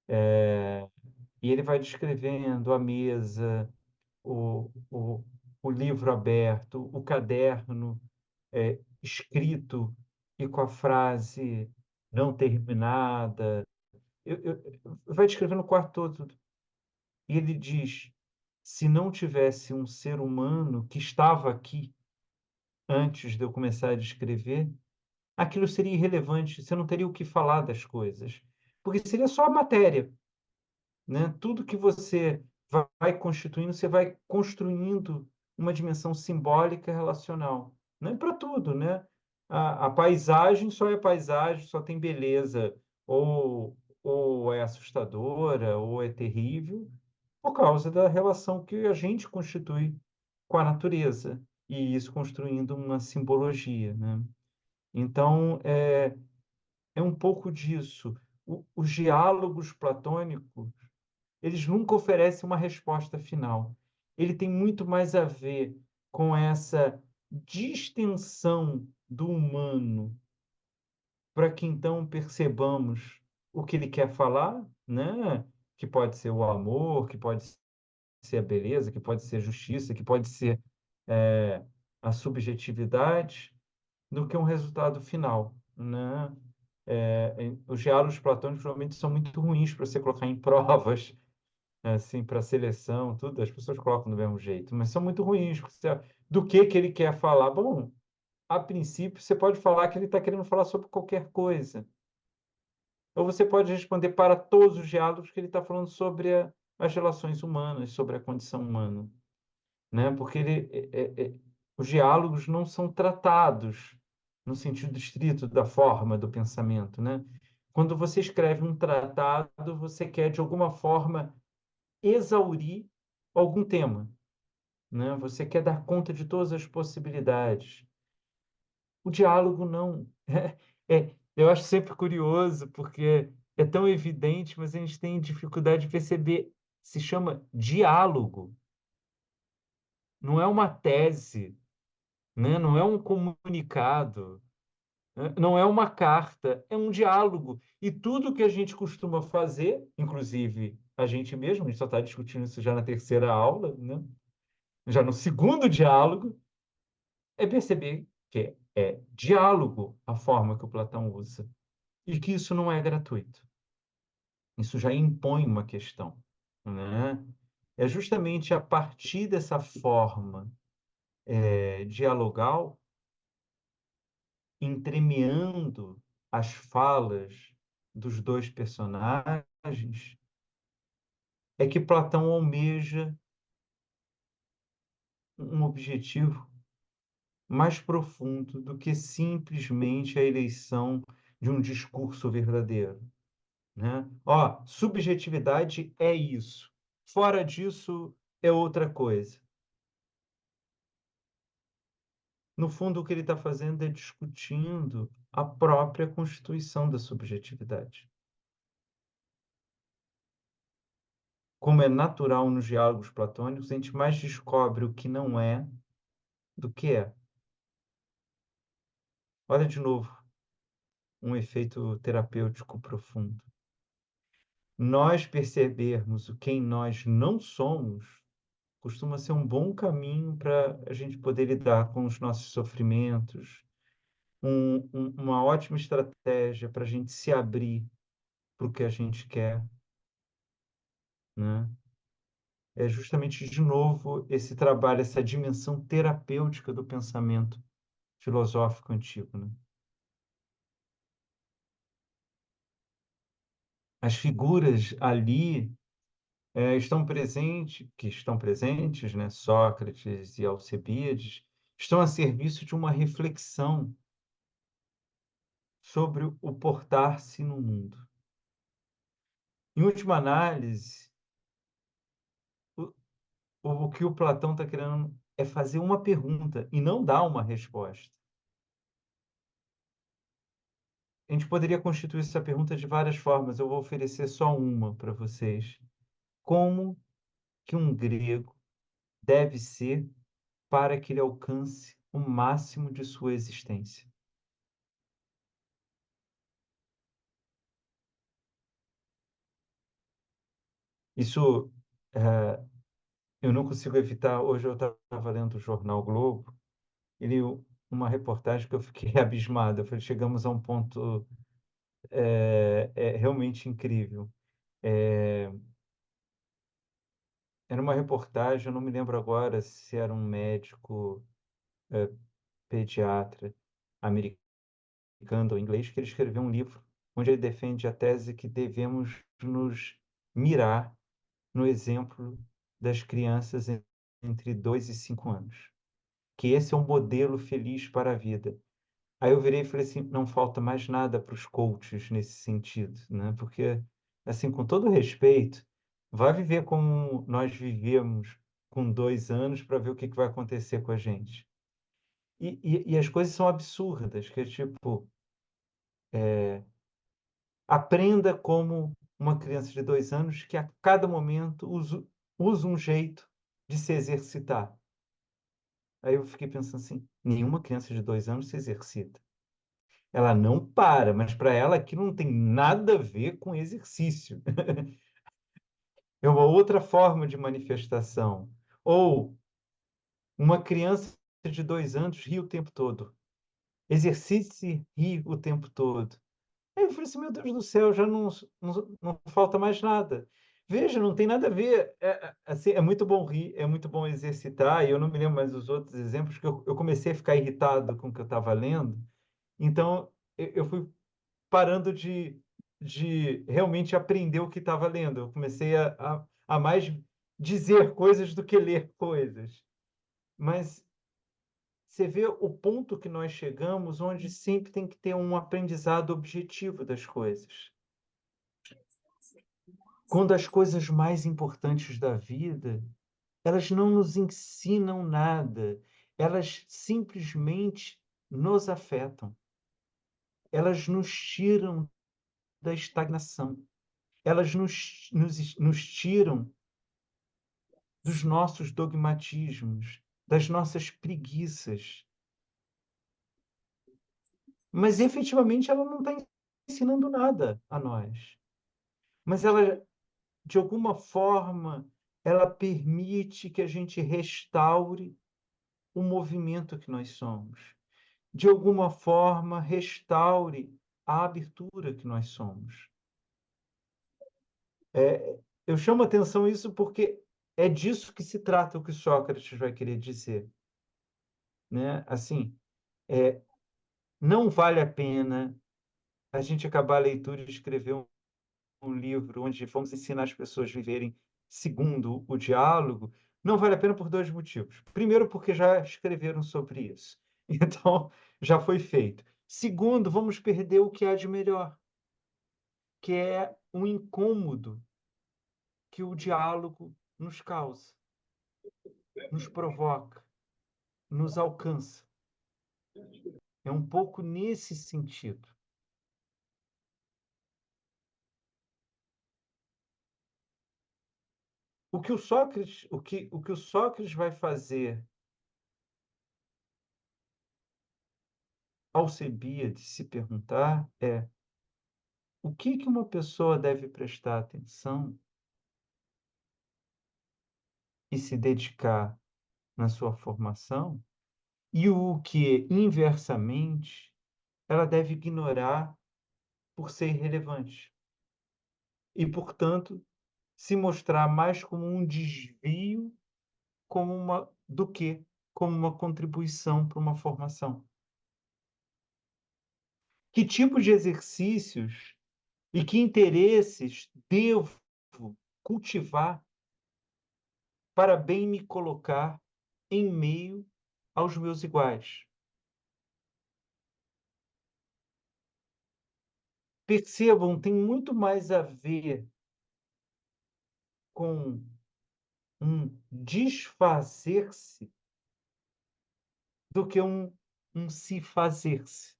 E ele vai descrevendo a mesa, o, o, o livro aberto, o caderno escrito e com a frase não terminada. Vai descrevendo o quarto todo. E ele diz: se não tivesse um ser humano que estava aqui antes de eu começar a descrever, aquilo seria irrelevante, você não teria o que falar das coisas, porque seria só a matéria, né? Tudo que você vai constituindo, você vai construindo uma dimensão simbólica relacional, né? Para tudo, né? A paisagem só é paisagem, só tem beleza, ou é assustadora, ou é terrível, por causa da relação que a gente constitui com a natureza, e isso construindo uma simbologia, né? Então, é um pouco disso. Os diálogos platônicos, eles nunca oferecem uma resposta final. Ele tem muito mais a ver com essa distensão do humano, para que então percebamos o que ele quer falar, né? Que pode ser o amor, que pode ser a beleza, que pode ser a justiça, que pode ser a subjetividade, do que um resultado final, né? Os diálogos platônicos realmente são muito ruins para você colocar em provas, assim, para seleção, tudo, as pessoas colocam do mesmo jeito, mas são muito ruins, porque do que ele quer falar? Bom, a princípio, você pode falar que ele está querendo falar sobre qualquer coisa, ou você pode responder para todos os diálogos que ele está falando sobre as relações humanas, sobre a condição humana, né? Porque os diálogos não são tratados no sentido estrito da forma do pensamento, né? Quando você escreve um tratado, você quer de alguma forma exaurir algum tema, né? Você quer dar conta de todas as possibilidades. O diálogo não. Eu acho sempre curioso porque é tão evidente, mas a gente tem dificuldade de perceber. Se chama diálogo, não é uma tese, né? Não é um comunicado, né? Não é uma carta, é um diálogo. E tudo que a gente costuma fazer, inclusive a gente mesmo, a gente só está discutindo isso já na terceira aula, né? Já no segundo diálogo, é perceber que é diálogo a forma que o Platão usa e que isso não é gratuito. Isso já impõe uma questão, né? É justamente a partir dessa forma dialogal, entremeando as falas dos dois personagens é que Platão almeja um objetivo mais profundo do que simplesmente a eleição de um discurso verdadeiro, né? Ó, subjetividade é isso. Fora disso é outra coisa. No fundo, o que ele está fazendo é discutindo a própria constituição da subjetividade. Como é natural nos diálogos platônicos, a gente mais descobre o que não é do que é. Olha de novo um efeito terapêutico profundo. Nós percebermos o quem nós não somos costuma ser um bom caminho para a gente poder lidar com os nossos sofrimentos, uma ótima estratégia para a gente se abrir para o que a gente quer, né? É justamente, de novo, esse trabalho, essa dimensão terapêutica do pensamento filosófico antigo, né? As figuras ali estão presentes, né? Sócrates e Alcebiades, estão a serviço de uma reflexão sobre o portar-se no mundo. Em última análise, o, o que o Platão está querendo é fazer uma pergunta e não dar uma resposta. A gente poderia constituir essa pergunta de várias formas, eu vou oferecer só uma para vocês. Como que um grego deve ser para que ele alcance o máximo de sua existência? Isso, eu não consigo evitar. Hoje eu estava lendo o jornal Globo, ele uma reportagem que eu fiquei abismado. Eu falei, chegamos a um ponto realmente incrível. É, era uma reportagem, eu não me lembro agora se era um médico pediatra americano ou inglês, que ele escreveu um livro onde ele defende a tese que devemos nos mirar no exemplo das crianças entre 2 e 5 anos, que esse é um modelo feliz para a vida. Aí eu virei e falei assim, não falta mais nada para os coaches nesse sentido, né? Porque, assim, com todo respeito, vai viver como nós vivemos com 2 anos para ver o que vai acontecer com a gente. E as coisas são absurdas, que é tipo, aprenda como uma criança de 2 anos que a cada momento usa um jeito de se exercitar. Aí eu fiquei pensando assim, nenhuma criança de 2 anos se exercita. Ela não para, mas para ela aquilo não tem nada a ver com exercício. É uma outra forma de manifestação. Ou uma criança de 2 anos ri o tempo todo. Exercite-se ri o tempo todo. Aí eu falei assim, meu Deus do céu, já não falta mais nada. Veja, não tem nada a ver. Assim, é muito bom rir, é muito bom exercitar, e eu não me lembro mais dos outros exemplos, porque eu comecei a ficar irritado com o que eu estava lendo, então eu fui parando de realmente aprender o que estava lendo. Eu comecei a mais dizer coisas do que ler coisas. Mas você vê o ponto que nós chegamos, onde sempre tem que ter um aprendizado objetivo das coisas. Quando as coisas mais importantes da vida, elas não nos ensinam nada, elas simplesmente nos afetam. Elas nos tiram da estagnação. Elas nos tiram dos nossos dogmatismos, das nossas preguiças. Mas efetivamente ela não está ensinando nada a nós. Mas ela, de alguma forma, ela permite que a gente restaure o movimento que nós somos. De alguma forma, restaure a abertura que nós somos. Eu chamo a atenção isso porque é disso que se trata o que Sócrates vai querer dizer, né? Assim, não vale a pena a gente acabar a leitura e escrever um livro onde vamos ensinar as pessoas a viverem segundo o diálogo, não vale a pena por 2 motivos. Primeiro, porque já escreveram sobre isso, então já foi feito. Segundo, vamos perder o que há de melhor, que é o incômodo que o diálogo nos causa, nos provoca, nos alcança. É um pouco nesse sentido. O que o Sócrates vai fazer Alcebiades se perguntar é: o que que uma pessoa deve prestar atenção e se dedicar na sua formação, e o que, inversamente, ela deve ignorar por ser irrelevante e, portanto, se mostrar mais como um desvio, como uma do que como uma contribuição para uma formação. Que tipo de exercícios e que interesses devo cultivar para bem me colocar em meio aos meus iguais? Percebam, tem muito mais a ver com um desfazer-se do que um se fazer-se.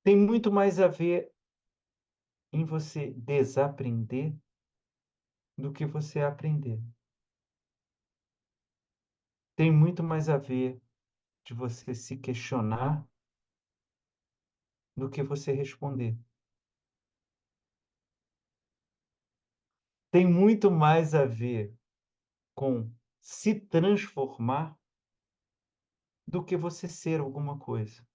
Tem muito mais a ver em você desaprender do que você aprender. Tem muito mais a ver de você se questionar do que você responder. Tem muito mais a ver com se transformar do que você ser alguma coisa.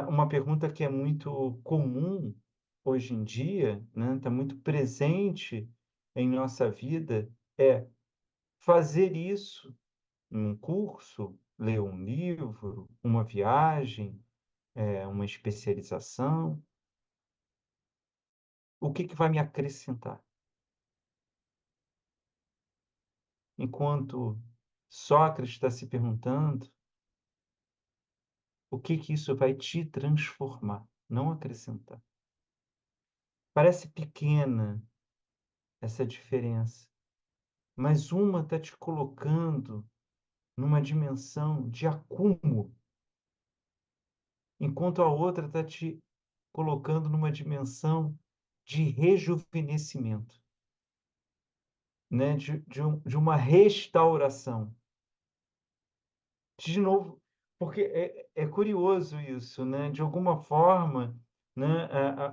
Uma pergunta que é muito comum hoje em dia, né, está muito presente em nossa vida, é fazer isso num curso, ler um livro, uma viagem, uma especialização, o que que vai me acrescentar? Enquanto Sócrates está se perguntando o que que isso vai te transformar, não acrescentar. Parece pequena essa diferença, mas uma está te colocando numa dimensão de acúmulo, enquanto a outra está te colocando numa dimensão de rejuvenescimento, né? De uma restauração. De novo, porque é curioso isso, né? De alguma forma, né?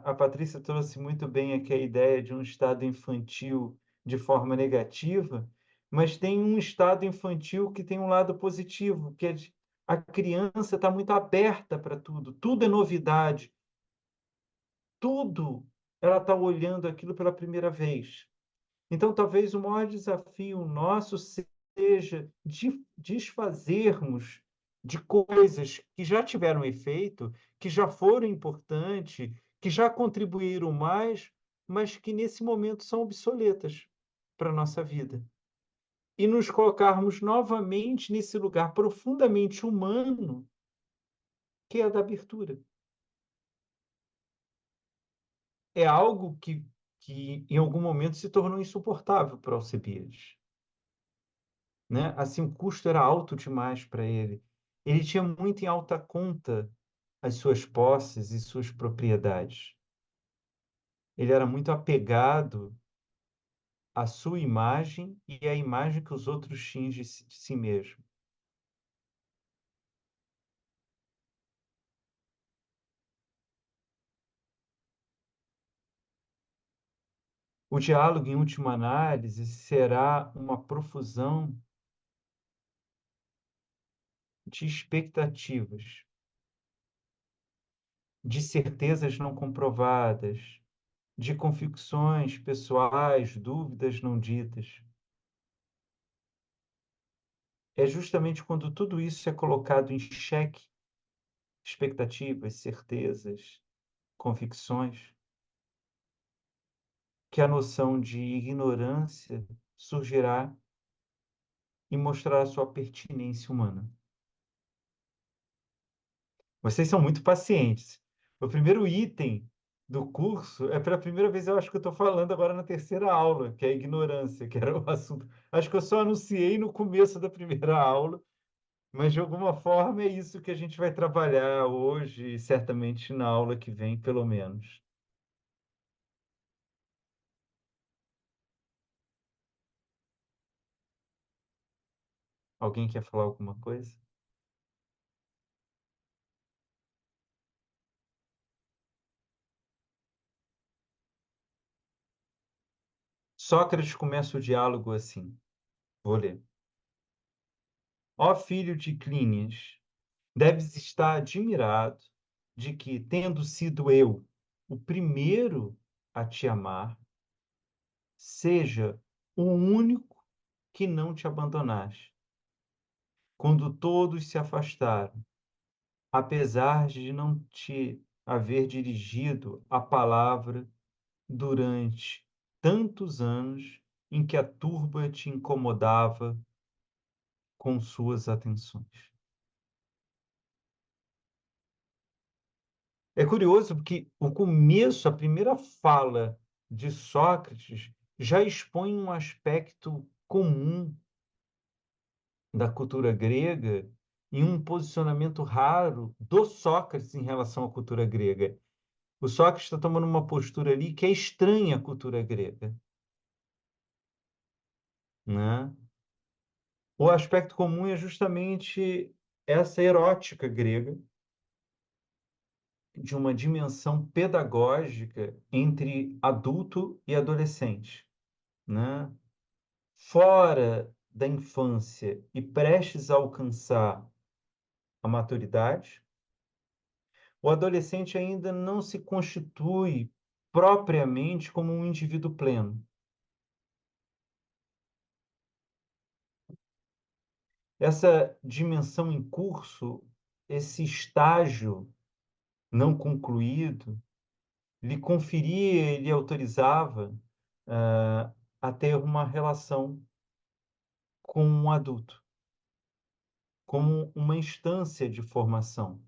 A Patrícia trouxe muito bem aqui a ideia de um estado infantil de forma negativa, mas tem um estado infantil que tem um lado positivo, que é de a criança está muito aberta para tudo, tudo é novidade, tudo ela está olhando aquilo pela primeira vez. Então, talvez o maior desafio nosso seja de desfazermos de coisas que já tiveram efeito, que já foram importantes, que já contribuíram mais, mas que nesse momento são obsoletas para a nossa vida. E nos colocarmos novamente nesse lugar profundamente humano, que é a da abertura. É algo que em algum momento se tornou insuportável para Alcebiades. Né? Assim, o custo era alto demais para ele. Ele tinha muito em alta conta as suas posses e suas propriedades. Ele era muito apegado à sua imagem e à imagem que os outros tinham de si mesmo. O diálogo, em última análise, será uma profusão de expectativas, de certezas não comprovadas, de convicções pessoais, dúvidas não ditas. é justamente quando tudo isso é colocado em xeque, expectativas, certezas, convicções, que a noção de ignorância surgirá e mostrará a sua pertinência humana. Vocês são muito pacientes. O primeiro item do curso é pela primeira vez, eu acho que eu estou falando agora na terceira aula, que é a ignorância, que era o assunto. Acho que eu só anunciei no começo da primeira aula, mas de alguma forma é isso que a gente vai trabalhar hoje, e certamente na aula que vem, pelo menos. Alguém quer falar alguma coisa? Sócrates começa o diálogo assim. Vou ler. Ó filho de Clínias, deves estar admirado de que, tendo sido eu o primeiro a te amar, seja o único que não te abandonaste. Quando todos se afastaram, apesar de não te haver dirigido a palavra durante tantos anos em que a turba te incomodava com suas atenções. É curioso porque o começo, a primeira fala de Sócrates, já expõe um aspecto comum da cultura grega e um posicionamento raro do Sócrates em relação à cultura grega. O Sócrates está tomando uma postura ali que é estranha à cultura grega, né? O aspecto comum é justamente essa erótica grega, de uma dimensão pedagógica entre adulto e adolescente, né? Fora da infância e prestes a alcançar a maturidade, o adolescente ainda não se constitui propriamente como um indivíduo pleno. Essa dimensão em curso, esse estágio não concluído, lhe conferia, lhe autorizava a ter uma relação com um adulto, como uma instância de formação,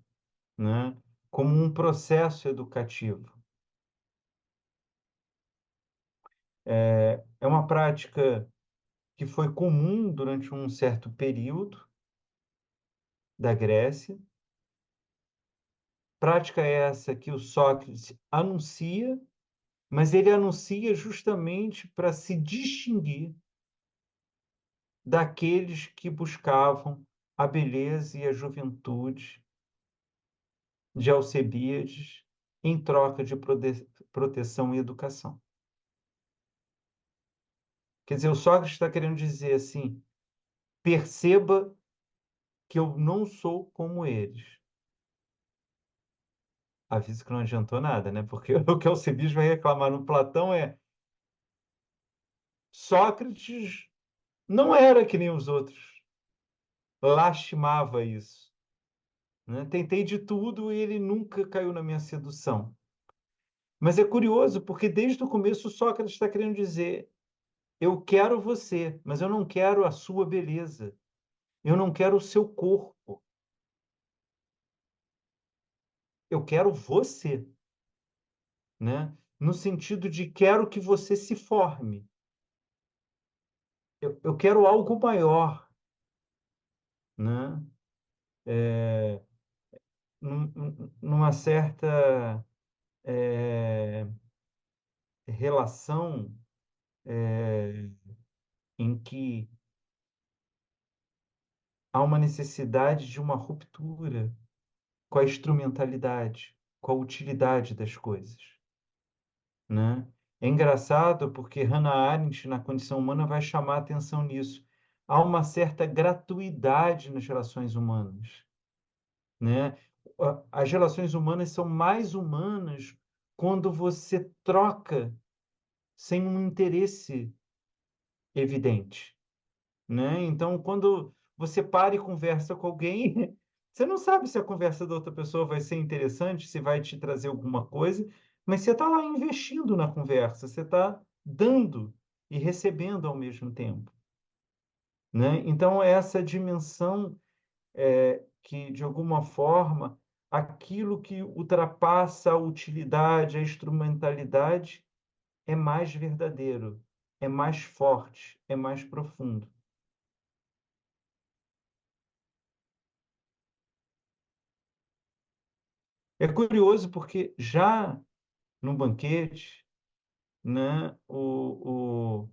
né? Como um processo educativo. É uma prática que foi comum durante um certo período da Grécia. Prática essa que o Sócrates anuncia, mas ele anuncia justamente para se distinguir daqueles que buscavam a beleza e a juventude de Alcebiades em troca de proteção e educação. Quer dizer, o Sócrates está querendo dizer assim: perceba que eu não sou como eles. Aviso que não adiantou nada, né? Porque o que Alcebiades vai reclamar no Platão é Sócrates não era que nem os outros. Lastimava isso, né? Tentei de tudo e ele nunca caiu na minha sedução. Mas é curioso, porque desde o começo Sócrates está querendo dizer: eu quero você, mas eu não quero a sua beleza. Eu não quero o seu corpo. Eu quero você, né? No sentido de quero que você se forme. Eu quero algo maior, né? É, numa certa relação em que há uma necessidade de uma ruptura com a instrumentalidade, com a utilidade das coisas, né? É engraçado porque Hannah Arendt, na Condição Humana, vai chamar a atenção nisso. Há uma certa gratuidade nas relações humanas, né? As relações humanas são mais humanas quando você troca sem um interesse evidente, né? Então, quando você para e conversa com alguém, você não sabe se a conversa da outra pessoa vai ser interessante, se vai te trazer alguma coisa, mas você está lá investindo na conversa, você está dando e recebendo ao mesmo tempo, né? Então, essa dimensão que, de alguma forma, aquilo que ultrapassa a utilidade, a instrumentalidade, é mais verdadeiro, é mais forte, é mais profundo. É curioso porque já no banquete, né, o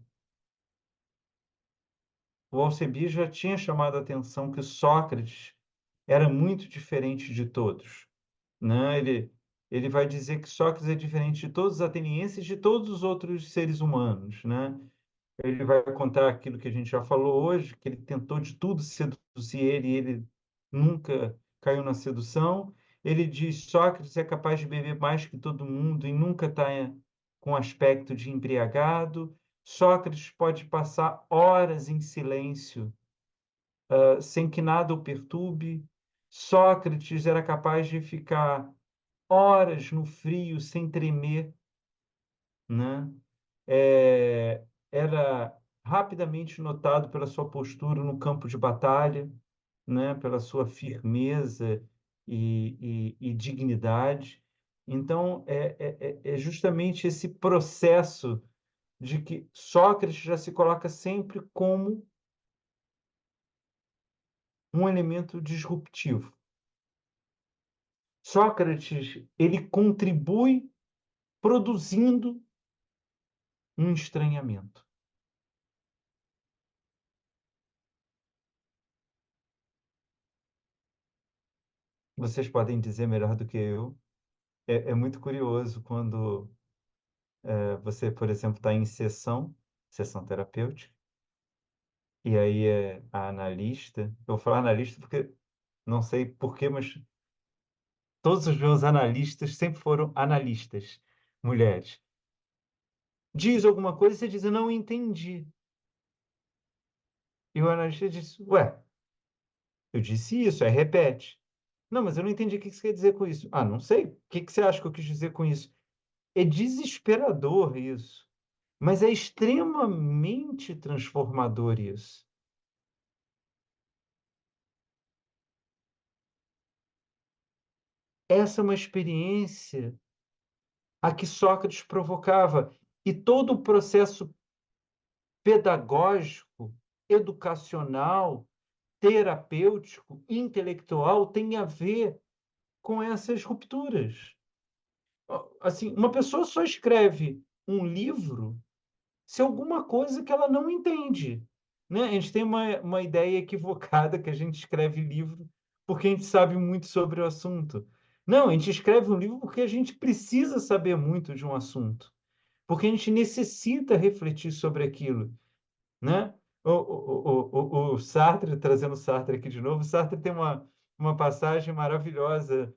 Alcebiades já tinha chamado a atenção que Sócrates era muito diferente de todos, né? Ele vai dizer que Sócrates é diferente de todos os atenienses e de todos os outros seres humanos, né? Ele vai contar aquilo que a gente já falou hoje, que ele tentou de tudo seduzir ele e ele nunca caiu na sedução. Ele diz: Sócrates é capaz de beber mais que todo mundo e nunca está com aspecto de embriagado. Sócrates pode passar horas em silêncio, sem que nada o perturbe. Sócrates era capaz de ficar horas no frio sem tremer, né? Era rapidamente notado pela sua postura no campo de batalha, né? Pela sua firmeza e dignidade. Então, é justamente esse processo de que Sócrates já se coloca sempre como um elemento disruptivo. Sócrates, ele contribui produzindo um estranhamento. Vocês podem dizer melhor do que eu. É muito curioso quando você, por exemplo, está em sessão terapêutica, e aí a analista, eu vou falar analista porque não sei por quê, mas todos os meus analistas sempre foram analistas, mulheres. Diz alguma coisa e você diz, eu não entendi. E o analista diz, ué, eu disse isso, aí repete. Não, mas eu não entendi o que você quer dizer com isso. Ah, não sei. O que você acha que eu quis dizer com isso? É desesperador isso, mas é extremamente transformador isso. Essa é uma experiência a que Sócrates provocava. E todo o processo pedagógico, educacional, terapêutico, intelectual tem a ver com essas rupturas. Assim, uma pessoa só escreve um livro se alguma coisa que ela não entende, né? A gente tem uma ideia equivocada que a gente escreve livro porque a gente sabe muito sobre o assunto. Não, a gente escreve um livro porque a gente precisa saber muito de um assunto, porque a gente necessita refletir sobre aquilo, né? O Sartre, trazendo Sartre aqui de novo, Sartre tem uma passagem maravilhosa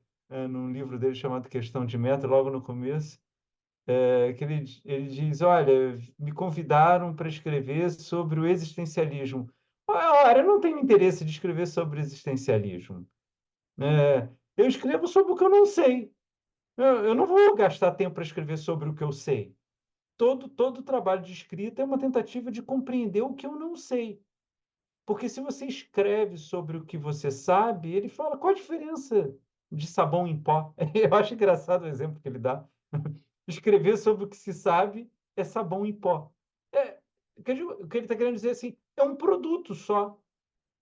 num livro dele chamado Questão de Método, logo no começo, que ele diz: Olha, me convidaram para escrever sobre o existencialismo. Ora, eu não tenho interesse de escrever sobre existencialismo. Eu escrevo sobre o que eu não sei. Eu não vou gastar tempo para escrever sobre o que eu sei. Todo trabalho de escrita é uma tentativa de compreender o que eu não sei. Porque se você escreve sobre o que você sabe, ele fala qual a diferença de sabão em pó. Eu acho engraçado o exemplo que ele dá. Escrever sobre o que se sabe é sabão em pó. É, o que ele está querendo dizer assim, é um produto só,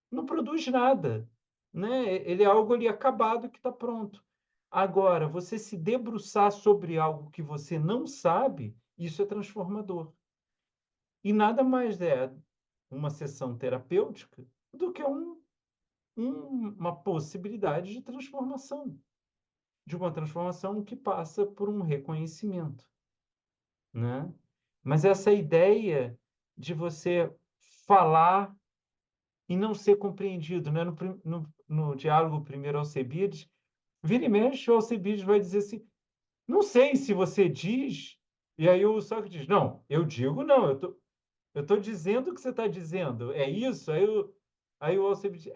não produz nada, né? Ele é algo ali acabado que está pronto. Agora, você se debruçar sobre algo que você não sabe, isso é transformador. E nada mais é uma sessão terapêutica do que uma possibilidade de transformação, de uma transformação que passa por um reconhecimento, né? Mas essa ideia de você falar e não ser compreendido, né? No diálogo primeiro Alcebiades, vira e mexe, o Alcebiades vai dizer assim, não sei se você diz, e aí o Sócrates diz, não, eu digo não, eu tô dizendo o que você está dizendo, é isso? Aí o Alcebiades,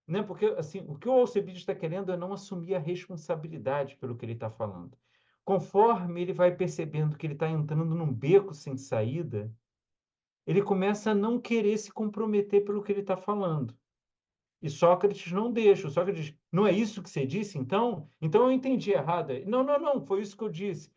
né? Porque assim, o que o Alcebiades está querendo é não assumir a responsabilidade pelo que ele está falando. Conforme ele vai percebendo que ele está entrando num beco sem saída, ele começa a não querer se comprometer pelo que ele está falando. E Sócrates não deixa. O Sócrates diz, não é isso que você disse, então? Então eu entendi errado. Não, não, não, foi isso que eu disse.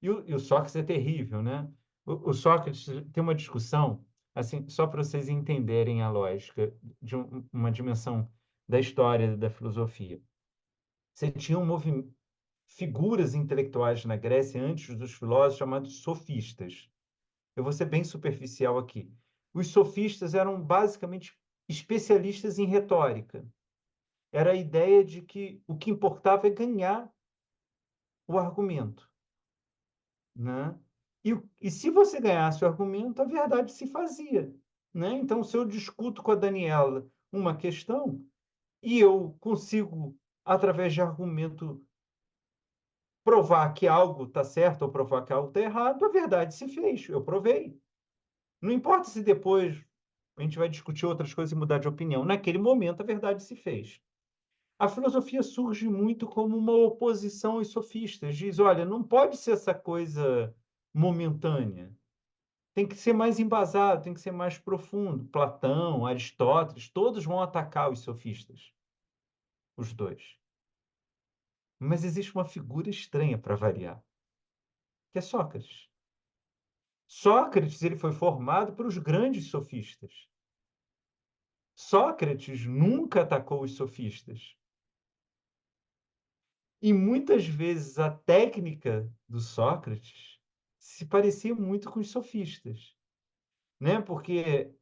E o Sócrates é terrível, né? O Sócrates tem uma discussão, assim, só para vocês entenderem a lógica de uma dimensão da história da filosofia. Você tinha figuras intelectuais na Grécia antes dos filósofos chamados sofistas. Eu vou ser bem superficial aqui. Os sofistas eram basicamente especialistas em retórica. Era a ideia de que o que importava é ganhar o argumento, né? E se você ganhasse o argumento, a verdade se fazia, né? Então, se eu discuto com a Daniela uma questão e eu consigo, através de argumento, provar que algo está certo ou provar que algo está errado, a verdade se fez, eu provei. Não importa se depois a gente vai discutir outras coisas e mudar de opinião. Naquele momento, a verdade se fez. A filosofia surge muito como uma oposição aos sofistas. Diz, olha, não pode ser essa coisa momentânea. Tem que ser mais embasado, tem que ser mais profundo. Platão, Aristóteles, todos vão atacar os sofistas, os dois. Mas existe uma figura estranha para variar, que é Sócrates. Sócrates ele foi formado por os grandes sofistas. Sócrates nunca atacou os sofistas. E muitas vezes a técnica do Sócrates se parecia muito com os sofistas, né? Porque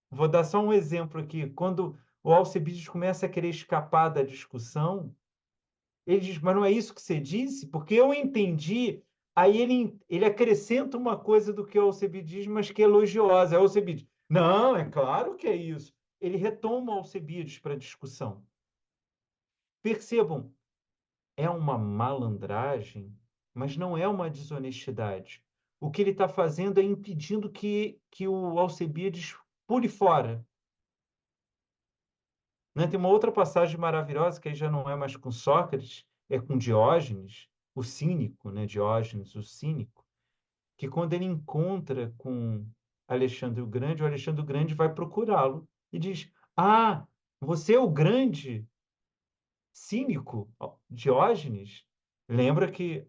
vou dar só um exemplo aqui, quando o Alcebiades começa a querer escapar da discussão, ele diz: "Mas não é isso que você disse? Porque eu entendi". Aí ele acrescenta uma coisa do que o Alcebiades diz, mas que é elogiosa. Aí o Alcebiades: "Não, é claro que é isso". Ele retoma o Alcebiades para a discussão. Percebam, é uma malandragem, mas não é uma desonestidade. O que ele está fazendo é impedindo que o Alcebiades pule fora. Né? Tem uma outra passagem maravilhosa, que aí já não é mais com Sócrates, é com Diógenes, o cínico, né? Diógenes, o cínico, que quando ele encontra com o Alexandre o Grande vai procurá-lo e diz: Ah, você é o grande cínico, Diógenes? Lembra que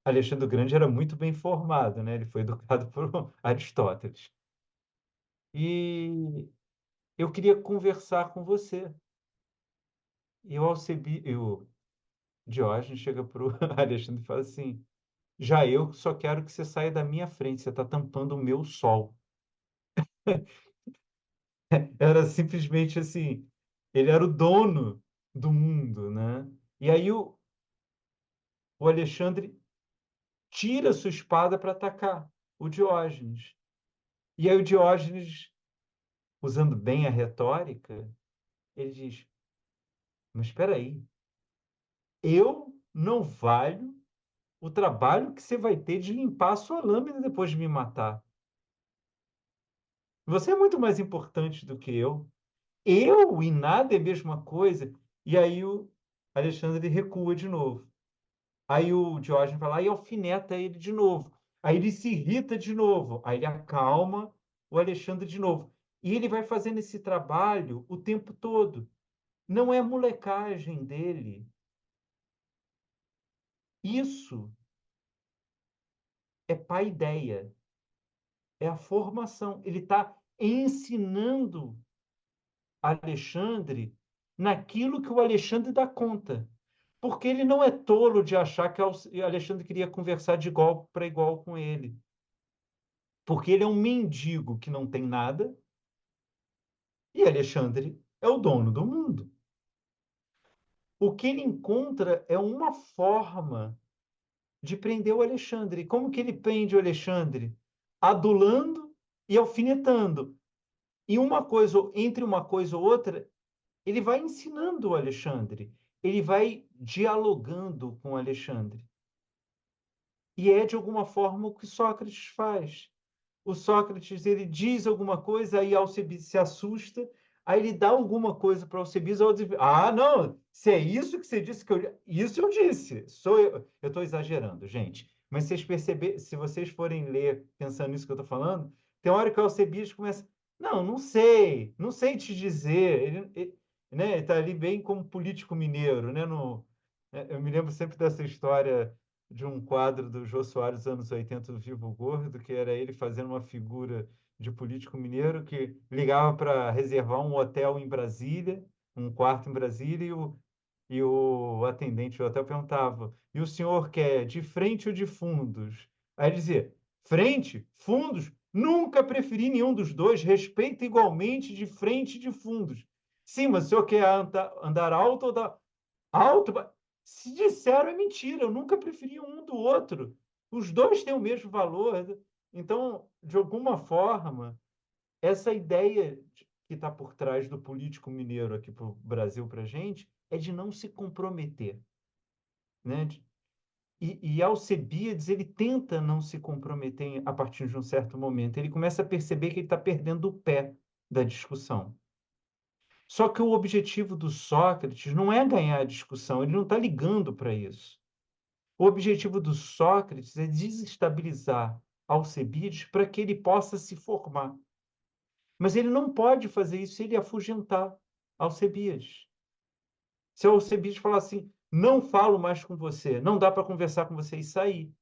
Alexandre o Grande era muito bem formado, né? Ele foi educado por Aristóteles. E eu queria conversar com você. E o Diógenes chega para o Alexandre e fala assim: já eu só quero que você saia da minha frente, você está tampando o meu sol. Era simplesmente assim, ele era o dono do mundo, né? E aí o Alexandre tira sua espada para atacar o Diógenes. E aí o Diógenes, usando bem a retórica, ele diz: mas espera aí, eu não valho o trabalho que você vai ter de limpar a sua lâmina depois de me matar. Você é muito mais importante do que eu. Eu e nada é a mesma coisa. E aí o Alexandre recua de novo. Aí o Diógenes vai lá e alfineta ele de novo. Aí ele se irrita de novo. Aí ele acalma o Alexandre de novo. E ele vai fazendo esse trabalho o tempo todo. Não é molecagem dele. Isso é paideia. É a formação. Ele está ensinando Alexandre naquilo que o Alexandre dá conta. Porque ele não é tolo de achar que Alexandre queria conversar de igual para igual com ele. Porque ele é um mendigo que não tem nada e Alexandre é o dono do mundo. O que ele encontra é uma forma de prender o Alexandre. Como que ele prende o Alexandre? Adulando e alfinetando. E entre uma coisa ou outra, ele vai ensinando o Alexandre, ele vai dialogando com o Alexandre. E é de alguma forma o que Sócrates faz. O Sócrates ele diz alguma coisa, aí Alcebiades se assusta, Aí ele dá alguma coisa para Alcebiades, ah, não, se é isso que você disse que eu... Isso eu disse. Eu estou exagerando, gente. Mas vocês perceberem, se vocês forem ler pensando nisso que eu estou falando, tem uma hora que o Alcebiades começa, não, não sei te dizer. Né, ele está ali bem como político mineiro, né? Eu me lembro sempre dessa história de um quadro do Jô Soares, anos 80, do Vivo Gordo, que era ele fazendo uma figura de político mineiro que ligava para reservar um hotel em Brasília, um quarto em Brasília, e o atendente do hotel perguntava: e o senhor quer de frente ou de fundos? Aí ele dizia: frente, fundos, nunca preferi nenhum dos dois, respeito igualmente de frente e de fundos. Sim, mas o senhor quer andar alto ou da alto? Se disseram é mentira, eu nunca preferi um do outro. Os dois têm o mesmo valor. Então, de alguma forma, essa ideia que está por trás do político mineiro aqui para o Brasil, para a gente, é de não se comprometer. Né? E Alcebiades, ele tenta não se comprometer a partir de um certo momento. Ele começa a perceber que ele está perdendo o pé da discussão. Só que o objetivo do Sócrates não é ganhar a discussão, ele não está ligando para isso. O objetivo do Sócrates é desestabilizar Alcebiades para que ele possa se formar. Mas ele não pode fazer isso se ele afugentar Alcebiades. Se Alcebiades falar assim, não falo mais com você, não dá para conversar com você e sair.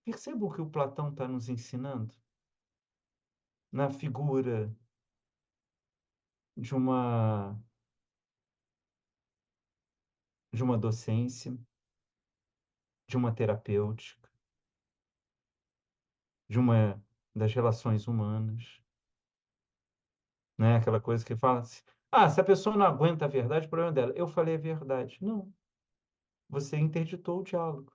Perceba o que o Platão está nos ensinando na figura de de uma docência, de uma terapêutica, de uma das relações humanas, né? Aquela coisa que fala assim, ah, se a pessoa não aguenta a verdade, o problema é dela. Eu falei a verdade. Não, você interditou o diálogo.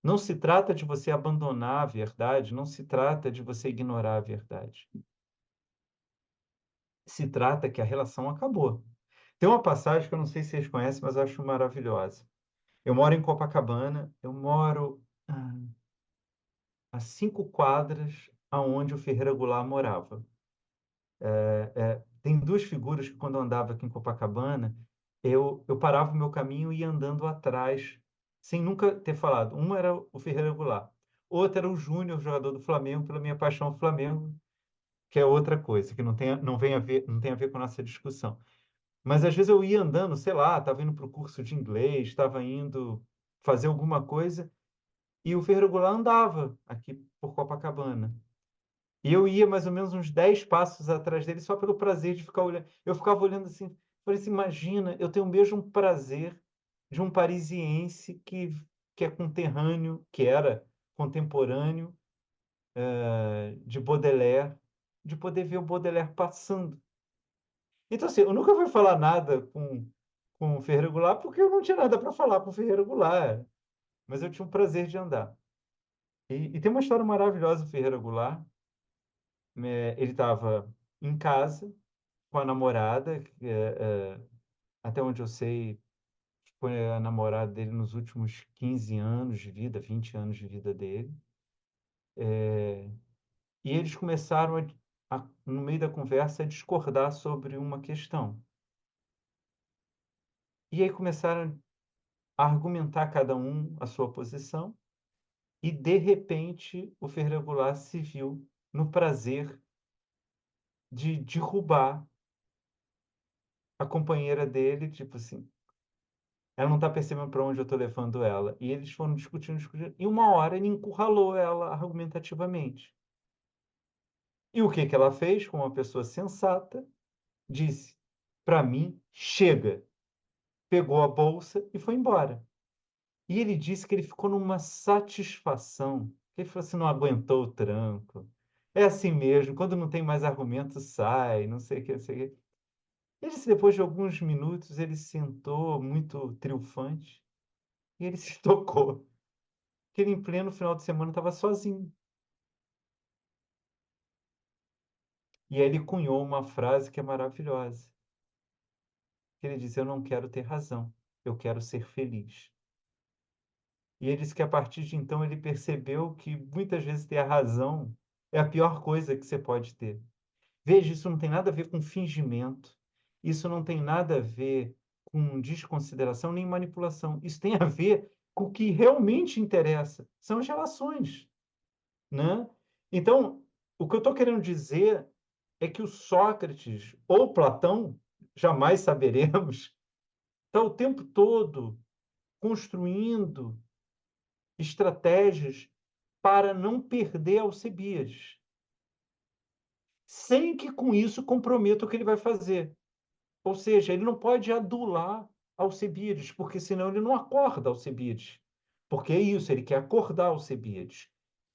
Não se trata de você abandonar a verdade, não se trata de você ignorar a verdade. Se trata que a relação acabou. Tem uma passagem que eu não sei se vocês conhecem, mas eu acho maravilhosa. Eu moro em Copacabana, eu moro a 5 quadras aonde o Ferreira Goulart morava. Tem duas figuras que, quando eu andava aqui em Copacabana, eu parava o meu caminho e ia andando atrás, sem nunca ter falado. Um era o Ferreira Goulart, outro era o Júnior, jogador do Flamengo, pela minha paixão ao Flamengo, que é outra coisa, que não tem a ver com a nossa discussão. Mas às vezes eu ia andando, sei lá, estava indo para o curso de inglês, estava indo fazer alguma coisa, e o Ferreira Goulart andava aqui por Copacabana. E eu ia mais ou menos uns 10 passos atrás dele só pelo prazer de ficar olhando. Eu ficava olhando assim, falei assim, imagina, eu tenho o mesmo prazer de um parisiense que é conterrâneo, que era contemporâneo de Baudelaire, de poder ver o Baudelaire passando. Então, assim, eu nunca fui falar nada com o Ferreira Goulart porque eu não tinha nada para falar com o Ferreira Goulart, mas eu tinha um prazer de andar. E tem uma história maravilhosa do Ferreira Goulart. Ele estava em casa com a namorada, até onde eu sei, foi a namorada dele nos últimos 15 anos de vida, 20 anos de vida dele. E eles começaram, no meio da conversa, a discordar sobre uma questão. E aí começaram a argumentar cada um a sua posição, e, de repente, o Ferreira Goulart se viu no prazer de derrubar a companheira dele, tipo assim, ela não está percebendo para onde eu estou levando ela. E eles foram discutindo, discutindo. E uma hora ele encurralou ela argumentativamente. E o que que ela fez, como uma pessoa sensata? Disse: para mim, chega. Pegou a bolsa e foi embora. E ele disse que ele ficou numa satisfação. Ele falou assim: não aguentou o tranco. É assim mesmo, quando não tem mais argumento, sai, não sei o que, não sei o que. Ele disse, depois de alguns minutos, ele sentou muito triunfante e ele se tocou que ele, em pleno final de semana, estava sozinho. E aí ele cunhou uma frase que é maravilhosa. Ele diz: eu não quero ter razão, eu quero ser feliz. E ele disse que a partir de então ele percebeu que muitas vezes ter a razão é a pior coisa que você pode ter. Veja, isso não tem nada a ver com fingimento, isso não tem nada a ver com desconsideração nem manipulação. Isso tem a ver com o que realmente interessa, são as relações, né? Então, o que eu estou querendo dizer é que o Sócrates ou Platão, jamais saberemos, está o tempo todo construindo estratégias para não perder Alcebiades, sem que com isso comprometa o que ele vai fazer. Ou seja, ele não pode adular Alcebiades, porque senão ele não acorda Alcebiades. Porque é isso, ele quer acordar Alcebiades.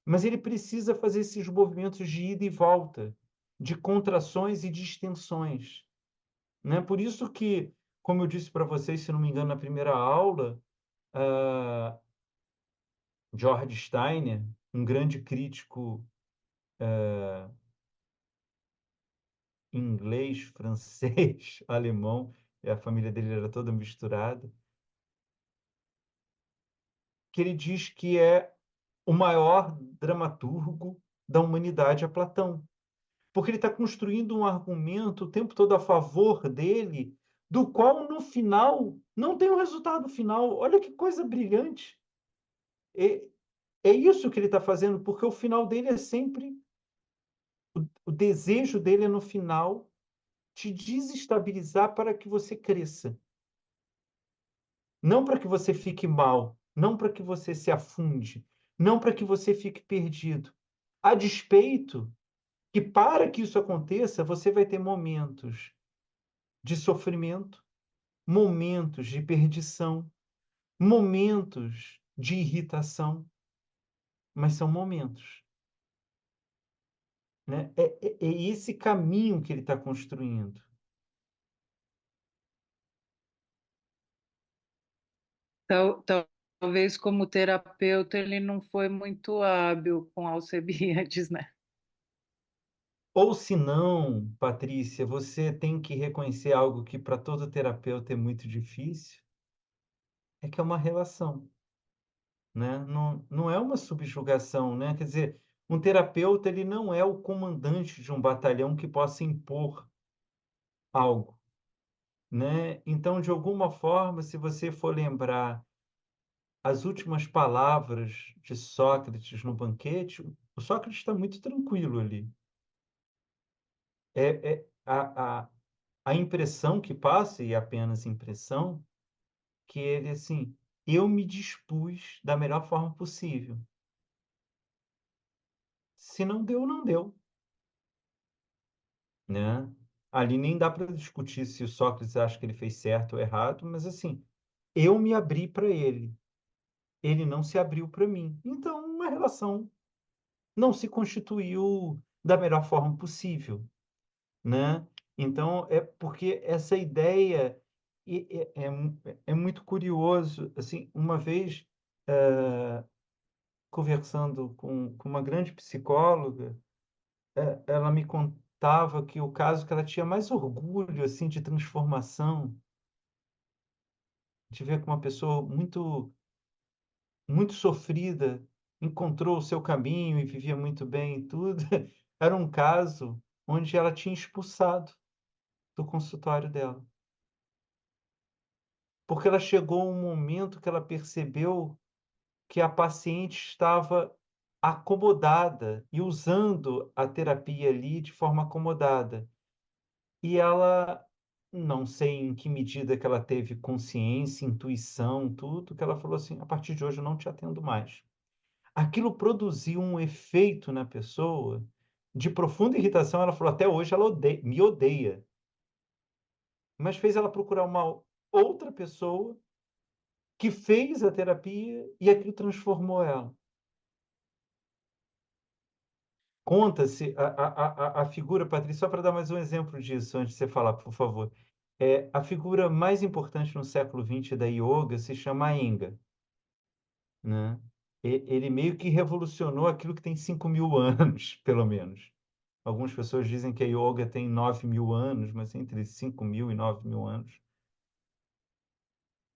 Mas ele precisa fazer esses movimentos de ida e volta, de contrações e distensões, né? Por isso que, como eu disse para vocês, se não me engano, na primeira aula, uh, George Steiner, um grande crítico inglês, francês, alemão, e a família dele era toda misturada, que ele diz que é o maior dramaturgo da humanidade, é Platão. Porque ele está construindo um argumento o tempo todo a favor dele, do qual no final não tem um resultado final. Olha que coisa brilhante. É, é isso que ele está fazendo, porque o final dele é sempre. O desejo dele é no final te desestabilizar para que você cresça. Não para que você fique mal, não para que você se afunde, não para que você fique perdido. A despeito que, para que isso aconteça, você vai ter momentos de sofrimento, momentos de perdição, momentos de irritação, mas são momentos, né? É esse caminho que ele está construindo. Talvez como terapeuta ele não foi muito hábil com Alcebiades, né? Ou se não, Patrícia, você tem que reconhecer algo que para todo terapeuta é muito difícil, é que é uma relação, né? Não, não é uma subjugação, né? Quer dizer, um terapeuta ele não é o comandante de um batalhão que possa impor algo, né? Então, de alguma forma, se você for lembrar as últimas palavras de Sócrates no banquete, o Sócrates está muito tranquilo ali. A impressão que passa, e apenas impressão, que ele, assim, eu me dispus da melhor forma possível. Se não deu, não deu, né? Ali nem dá para discutir se o Sócrates acha que ele fez certo ou errado, mas assim, eu me abri para ele, ele não se abriu para mim. Então, uma relação não se constituiu da melhor forma possível, né? Então, é porque essa ideia é muito curioso. Assim, uma vez, conversando com uma grande psicóloga, ela me contava que o caso que ela tinha mais orgulho assim de transformação, de ver que uma pessoa muito sofrida encontrou o seu caminho e vivia muito bem e tudo, era um caso onde ela tinha expulsado do consultório dela. Porque ela chegou a um momento que ela percebeu que a paciente estava acomodada e usando a terapia ali de forma acomodada. E ela, não sei em que medida que ela teve consciência, intuição, tudo, que ela falou assim: a partir de hoje eu não te atendo mais. Aquilo produziu um efeito na pessoa de profunda irritação. Ela falou: até hoje ela me odeia. Mas fez ela procurar uma outra pessoa que fez a terapia e aquilo transformou ela. Conta-se a figura, Patrícia, só para dar mais um exemplo disso, antes de você falar, por favor. A figura mais importante no século XX da yoga se chama Iyengar, né? Ele meio que revolucionou aquilo que tem 5.000 anos, pelo menos. Algumas pessoas dizem que a yoga tem 9.000 anos, mas entre 5.000 e 9.000 anos.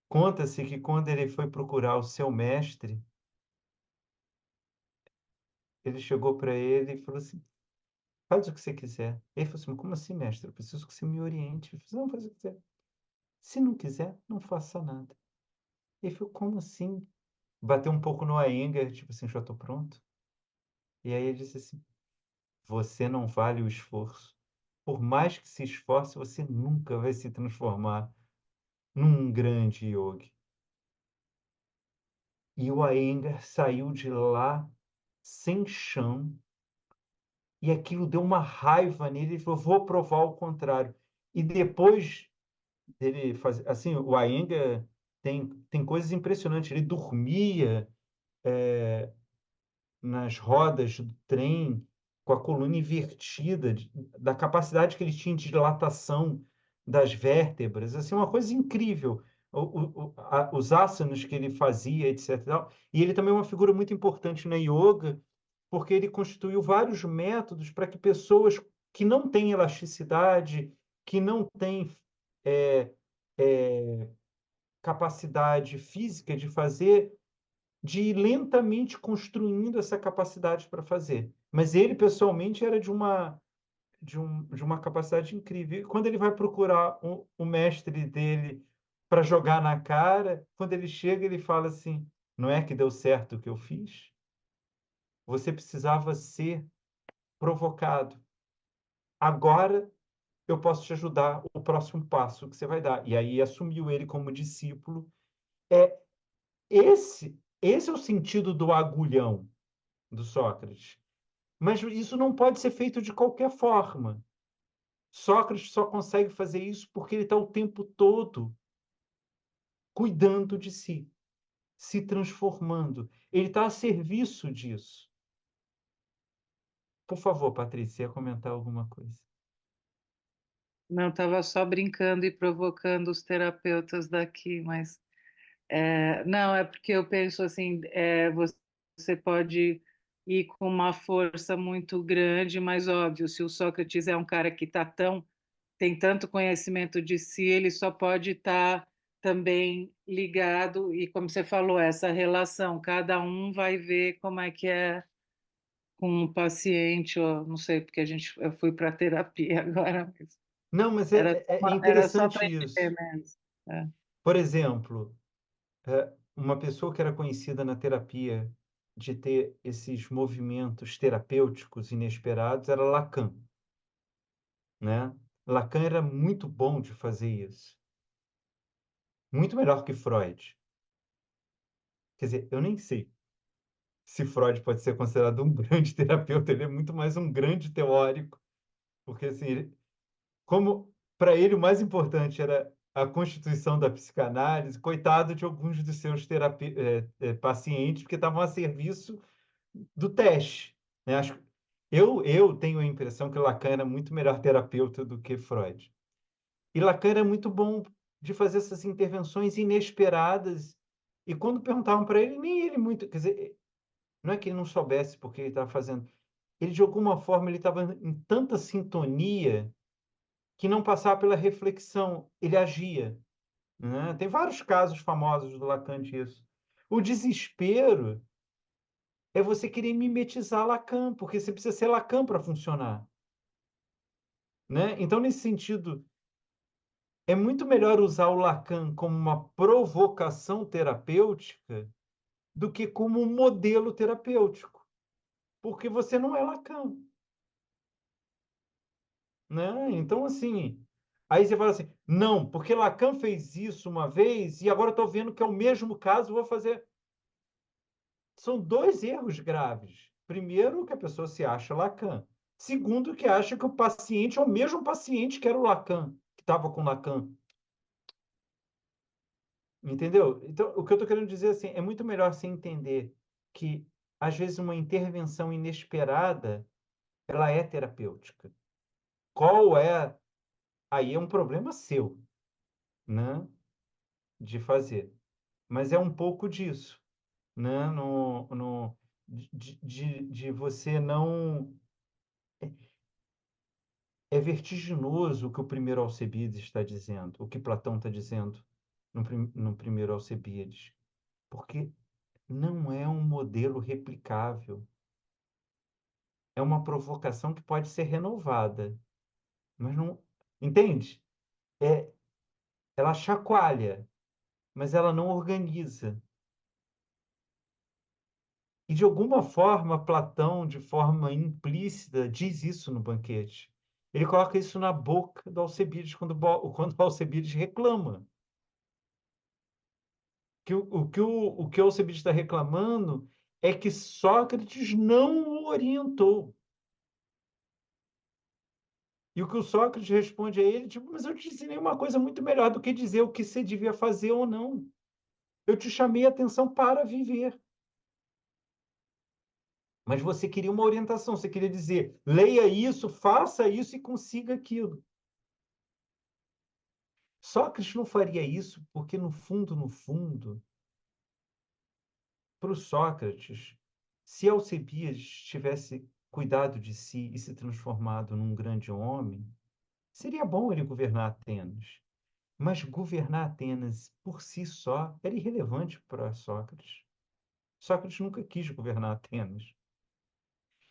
Conta-se que quando ele foi procurar o seu mestre, ele chegou para ele e falou assim: "Faz o que você quiser". Ele falou assim: "Mas como assim, mestre? Eu preciso que você me oriente". Ele falou assim: "Não, faz o que quiser. Se não quiser, não faça nada". Ele falou: "Como assim?". Bateu um pouco no Iyengar, tipo assim: "Já estou pronto". E aí ele disse assim: "Você não vale o esforço. Por mais que se esforce, você nunca vai se transformar num grande yogi". E o Iyengar saiu de lá sem chão, e aquilo deu uma raiva nele, ele falou: "Vou provar o contrário". E depois dele fazer assim, o Iyengar tem coisas impressionantes, ele dormia nas rodas do trem, com a coluna invertida, da capacidade que ele tinha de dilatação das vértebras, assim, uma coisa incrível. Os asanas que ele fazia, etc. E tal. E ele também é uma figura muito importante na yoga, porque ele constituiu vários métodos para que pessoas que não têm elasticidade, que não têm é, é, capacidade física de fazer, de ir lentamente construindo essa capacidade para fazer. Mas ele, pessoalmente, era de uma capacidade incrível. E quando ele vai procurar o mestre dele para jogar na cara, quando ele chega, ele fala assim: não é que deu certo o que eu fiz? Você precisava ser provocado. Agora eu posso te ajudar o próximo passo que você vai dar. E aí assumiu ele como discípulo. É esse é o sentido do agulhão do Sócrates. Mas isso não pode ser feito de qualquer forma. Sócrates só consegue fazer isso porque ele está o tempo todo cuidando de si, se transformando. Ele está a serviço disso. Por favor, Patrícia, ia comentar alguma coisa. Não, estava só brincando e provocando os terapeutas daqui, mas não, é porque eu penso assim, você pode ir com uma força muito grande, mas óbvio, se o Sócrates é um cara que tem tanto conhecimento de si, ele só pode estar também ligado, e como você falou, essa relação, cada um vai ver como é que é com o paciente, ou não sei, porque eu fui para terapia agora, mas Não, mas é era só interessante para entender isso. mesmo. É. Por exemplo, uma pessoa que era conhecida na terapia de ter esses movimentos terapêuticos inesperados era Lacan, né? Lacan era muito bom de fazer isso, muito melhor que Freud. Quer dizer, eu nem sei se Freud pode ser considerado um grande terapeuta, ele é muito mais um grande teórico, porque assim, como para ele o mais importante era a constituição da psicanálise, coitado de alguns dos seus pacientes, porque estavam a serviço do teste, né? Eu tenho a impressão que Lacan era muito melhor terapeuta do que Freud. E Lacan era muito bom de fazer essas intervenções inesperadas. E quando perguntavam para ele, nem ele muito, quer dizer, não é que ele não soubesse porque ele estava fazendo. Ele, de alguma forma, ele estava em tanta sintonia que não passava pela reflexão, ele agia, né? Tem vários casos famosos do Lacan disso. O desespero é você querer mimetizar Lacan, porque você precisa ser Lacan para funcionar, né? Então, nesse sentido, é muito melhor usar o Lacan como uma provocação terapêutica do que como um modelo terapêutico, porque você não é Lacan. Né? Então, assim, aí você fala assim, não, porque Lacan fez isso uma vez e agora estou vendo que é o mesmo caso, vou fazer. São dois erros graves. Primeiro, que a pessoa se acha Lacan. Segundo, que acha que o paciente é o mesmo paciente que era o Lacan, que estava com Lacan. Entendeu? Então, o que eu estou querendo dizer assim, é muito melhor você entender que, às vezes, uma intervenção inesperada, ela é terapêutica. Qual é? Aí é um problema seu, né? De fazer. Mas é um pouco disso, né? De você não. É vertiginoso o que o primeiro Alcebiades está dizendo, o que Platão está dizendo no primeiro Alcebiades, porque não é um modelo replicável. é uma provocação que pode ser renovada, mas não, entende? É, ela chacoalha, mas ela não organiza. E, de alguma forma, Platão, de forma implícita, diz isso no banquete. Ele coloca isso na boca do Alcebiades quando o Alcebiades reclama. O que o Alcebiades está reclamando é que Sócrates não o orientou. E o que o Sócrates responde a ele, tipo, mas eu te ensinei uma coisa muito melhor do que dizer o que você devia fazer ou não. Eu te chamei a atenção para viver. Mas você queria uma orientação, você queria dizer, leia isso, faça isso e consiga aquilo. Sócrates não faria isso porque, no fundo, para o Sócrates, se Alcebiades tivesse cuidado de si e se transformado num grande homem, seria bom ele governar Atenas. Mas governar Atenas por si só era irrelevante para Sócrates. Sócrates nunca quis governar Atenas.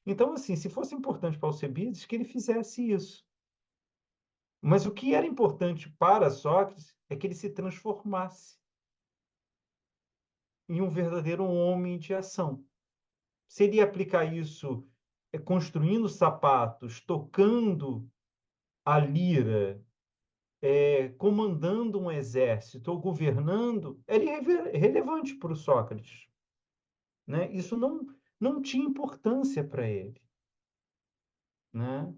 Então, assim, se fosse importante para Alcebiades, que ele fizesse isso. Mas o que era importante para Sócrates é que ele se transformasse em um verdadeiro homem de ação. Se ele aplicar isso construindo sapatos, tocando a lira, comandando um exército ou governando, era irrelevante para o Sócrates, né? Isso não tinha importância para ele, né?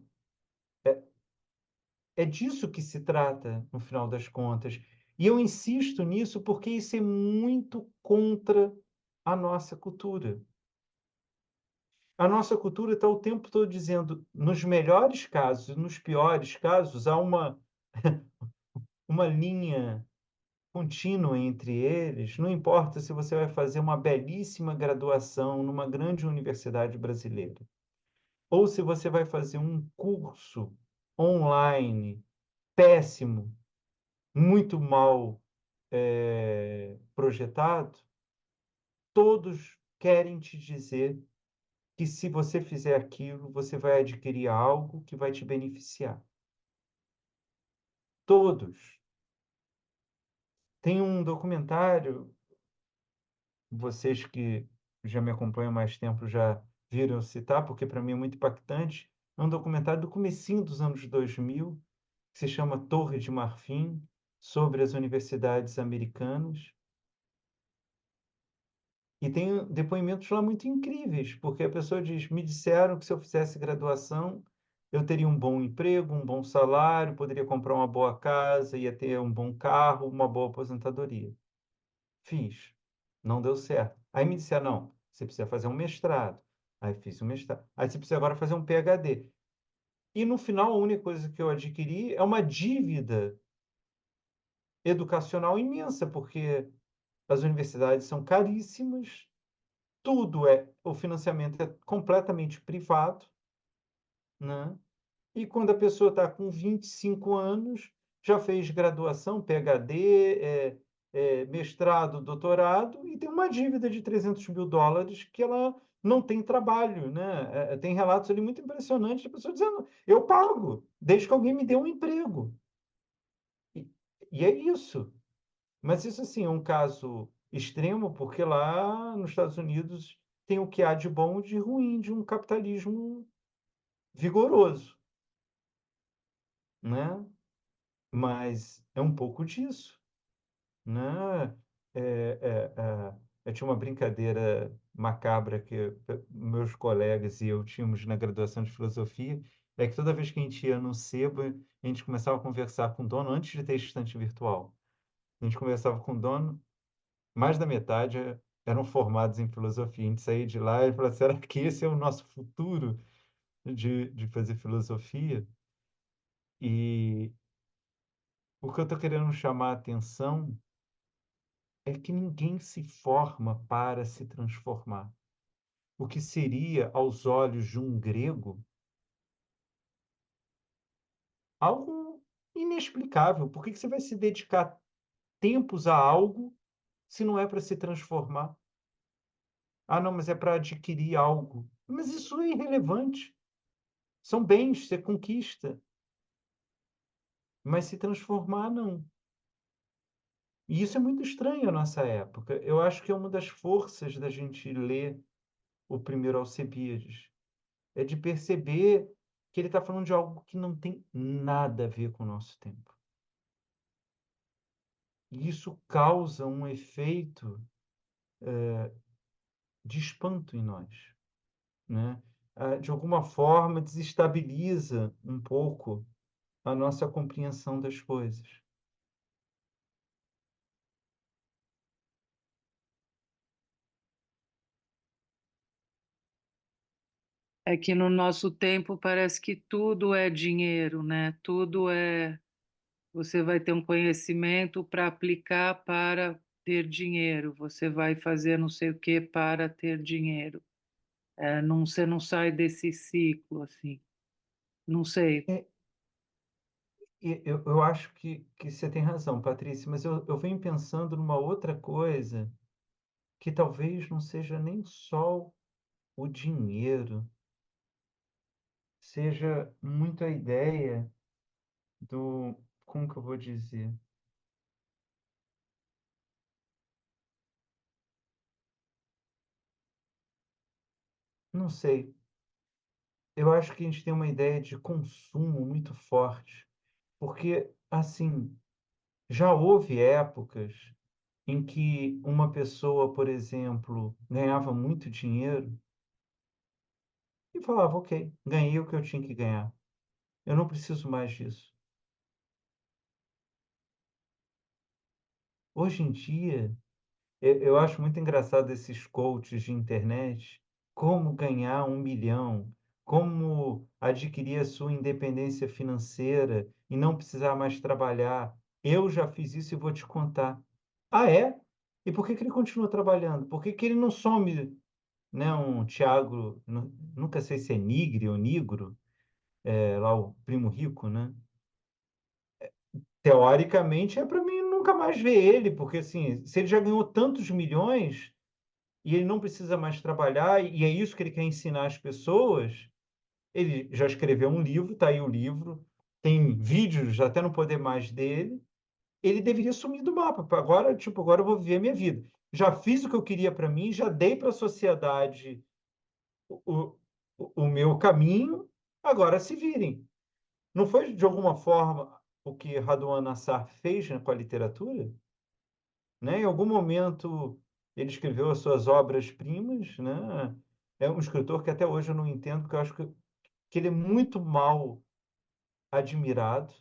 É disso que se trata, no final das contas. E eu insisto nisso porque isso é muito contra a nossa cultura. A nossa cultura está o tempo todo dizendo, nos melhores casos, nos piores casos, há uma linha contínua entre eles. Não importa se você vai fazer uma belíssima graduação numa grande universidade brasileira, ou se você vai fazer um curso online péssimo, muito mal projetado, todos querem te dizer que se você fizer aquilo, você vai adquirir algo que vai te beneficiar. Todos. Tem um documentário, vocês que já me acompanham há mais tempo já viram citar, porque para mim é muito impactante. É um documentário do comecinho dos anos 2000, que se chama Torre de Marfim, sobre as universidades americanas. E tem depoimentos lá muito incríveis, porque a pessoa diz: me disseram que se eu fizesse graduação, eu teria um bom emprego, um bom salário, poderia comprar uma boa casa, ia ter um bom carro, uma boa aposentadoria. Fiz. Não deu certo. Aí me disseram: não, você precisa fazer um mestrado. Aí fiz um mestrado. Aí você precisa agora fazer um PhD. E no final, a única coisa que eu adquiri é uma dívida educacional imensa, porque as universidades são caríssimas, o financiamento é completamente privado, né? E quando a pessoa está com 25 anos, já fez graduação, PhD, mestrado, doutorado, e tem uma dívida de US$ 300 mil que ela não tem trabalho, né? Tem relatos ali muito impressionantes de pessoas dizendo, eu pago, desde que alguém me dê um emprego. E, e é isso. Mas isso, assim, é um caso extremo, porque lá nos Estados Unidos tem o que há de bom e de ruim de um capitalismo vigoroso, né? Mas é um pouco disso, né? Eu tinha uma brincadeira macabra que meus colegas e eu tínhamos na graduação de filosofia, é que toda vez que a gente ia no sebo, a gente começava a conversar com o dono antes de ter estante virtual. A gente conversava com o dono, mais da metade eram formados em filosofia. A gente saía de lá e falava, será que esse é o nosso futuro de fazer filosofia? E o que eu estou querendo chamar a atenção é que ninguém se forma para se transformar. O que seria, aos olhos de um grego, algo inexplicável. Por que que você vai se dedicar tempos a algo se não é para se transformar? Ah, não, mas é para adquirir algo. Mas isso é irrelevante. São bens, você conquista, mas se transformar, não. E isso é muito estranho à nossa época. Eu acho que é uma das forças da gente ler o primeiro Alcebiades, é de perceber que ele está falando de algo que não tem nada a ver com o nosso tempo. E isso causa um efeito de espanto em nós, né? De alguma forma, desestabiliza um pouco a nossa compreensão das coisas. É que no nosso tempo parece que tudo é dinheiro, né? Tudo é. Você vai ter um conhecimento para aplicar para ter dinheiro. Você vai fazer não sei o que para ter dinheiro. Não, você não sai desse ciclo assim. Não sei. É, e eu acho que você tem razão, Patrícia, mas eu venho pensando numa outra coisa que talvez não seja nem só o dinheiro, seja muito a ideia do, como que eu vou dizer? Não sei. Eu acho que a gente tem uma ideia de consumo muito forte, porque, assim, já houve épocas em que uma pessoa, por exemplo, ganhava muito dinheiro e falava: ok, ganhei o que eu tinha que ganhar, eu não preciso mais disso. Hoje em dia, eu acho muito engraçado esses coaches de internet, como ganhar 1 milhão, como adquirir a sua independência financeira e não precisar mais trabalhar. Eu já fiz isso e vou te contar. Ah, é? E por que que ele continua trabalhando? Por que que ele não some, né, um Tiago, nunca sei se é Nigre ou Nigro, lá o primo rico, né? Teoricamente é para mim nunca mais ver ele, porque assim, se ele já ganhou tantos milhões, e ele não precisa mais trabalhar, e é isso que ele quer ensinar às pessoas. Ele já escreveu um livro, está aí o livro, tem vídeos até não poder mais dele. Ele deveria sumir do mapa. Agora, tipo, agora eu vou viver a minha vida. Já fiz o que eu queria para mim, já dei para a sociedade o, o meu caminho, agora se virem. Não foi de alguma forma o que Raduan Nassar fez, né, com a literatura? Né? Em algum momento ele escreveu as suas obras-primas, né? É um escritor que até hoje eu não entendo, porque eu acho que ele é muito mal admirado,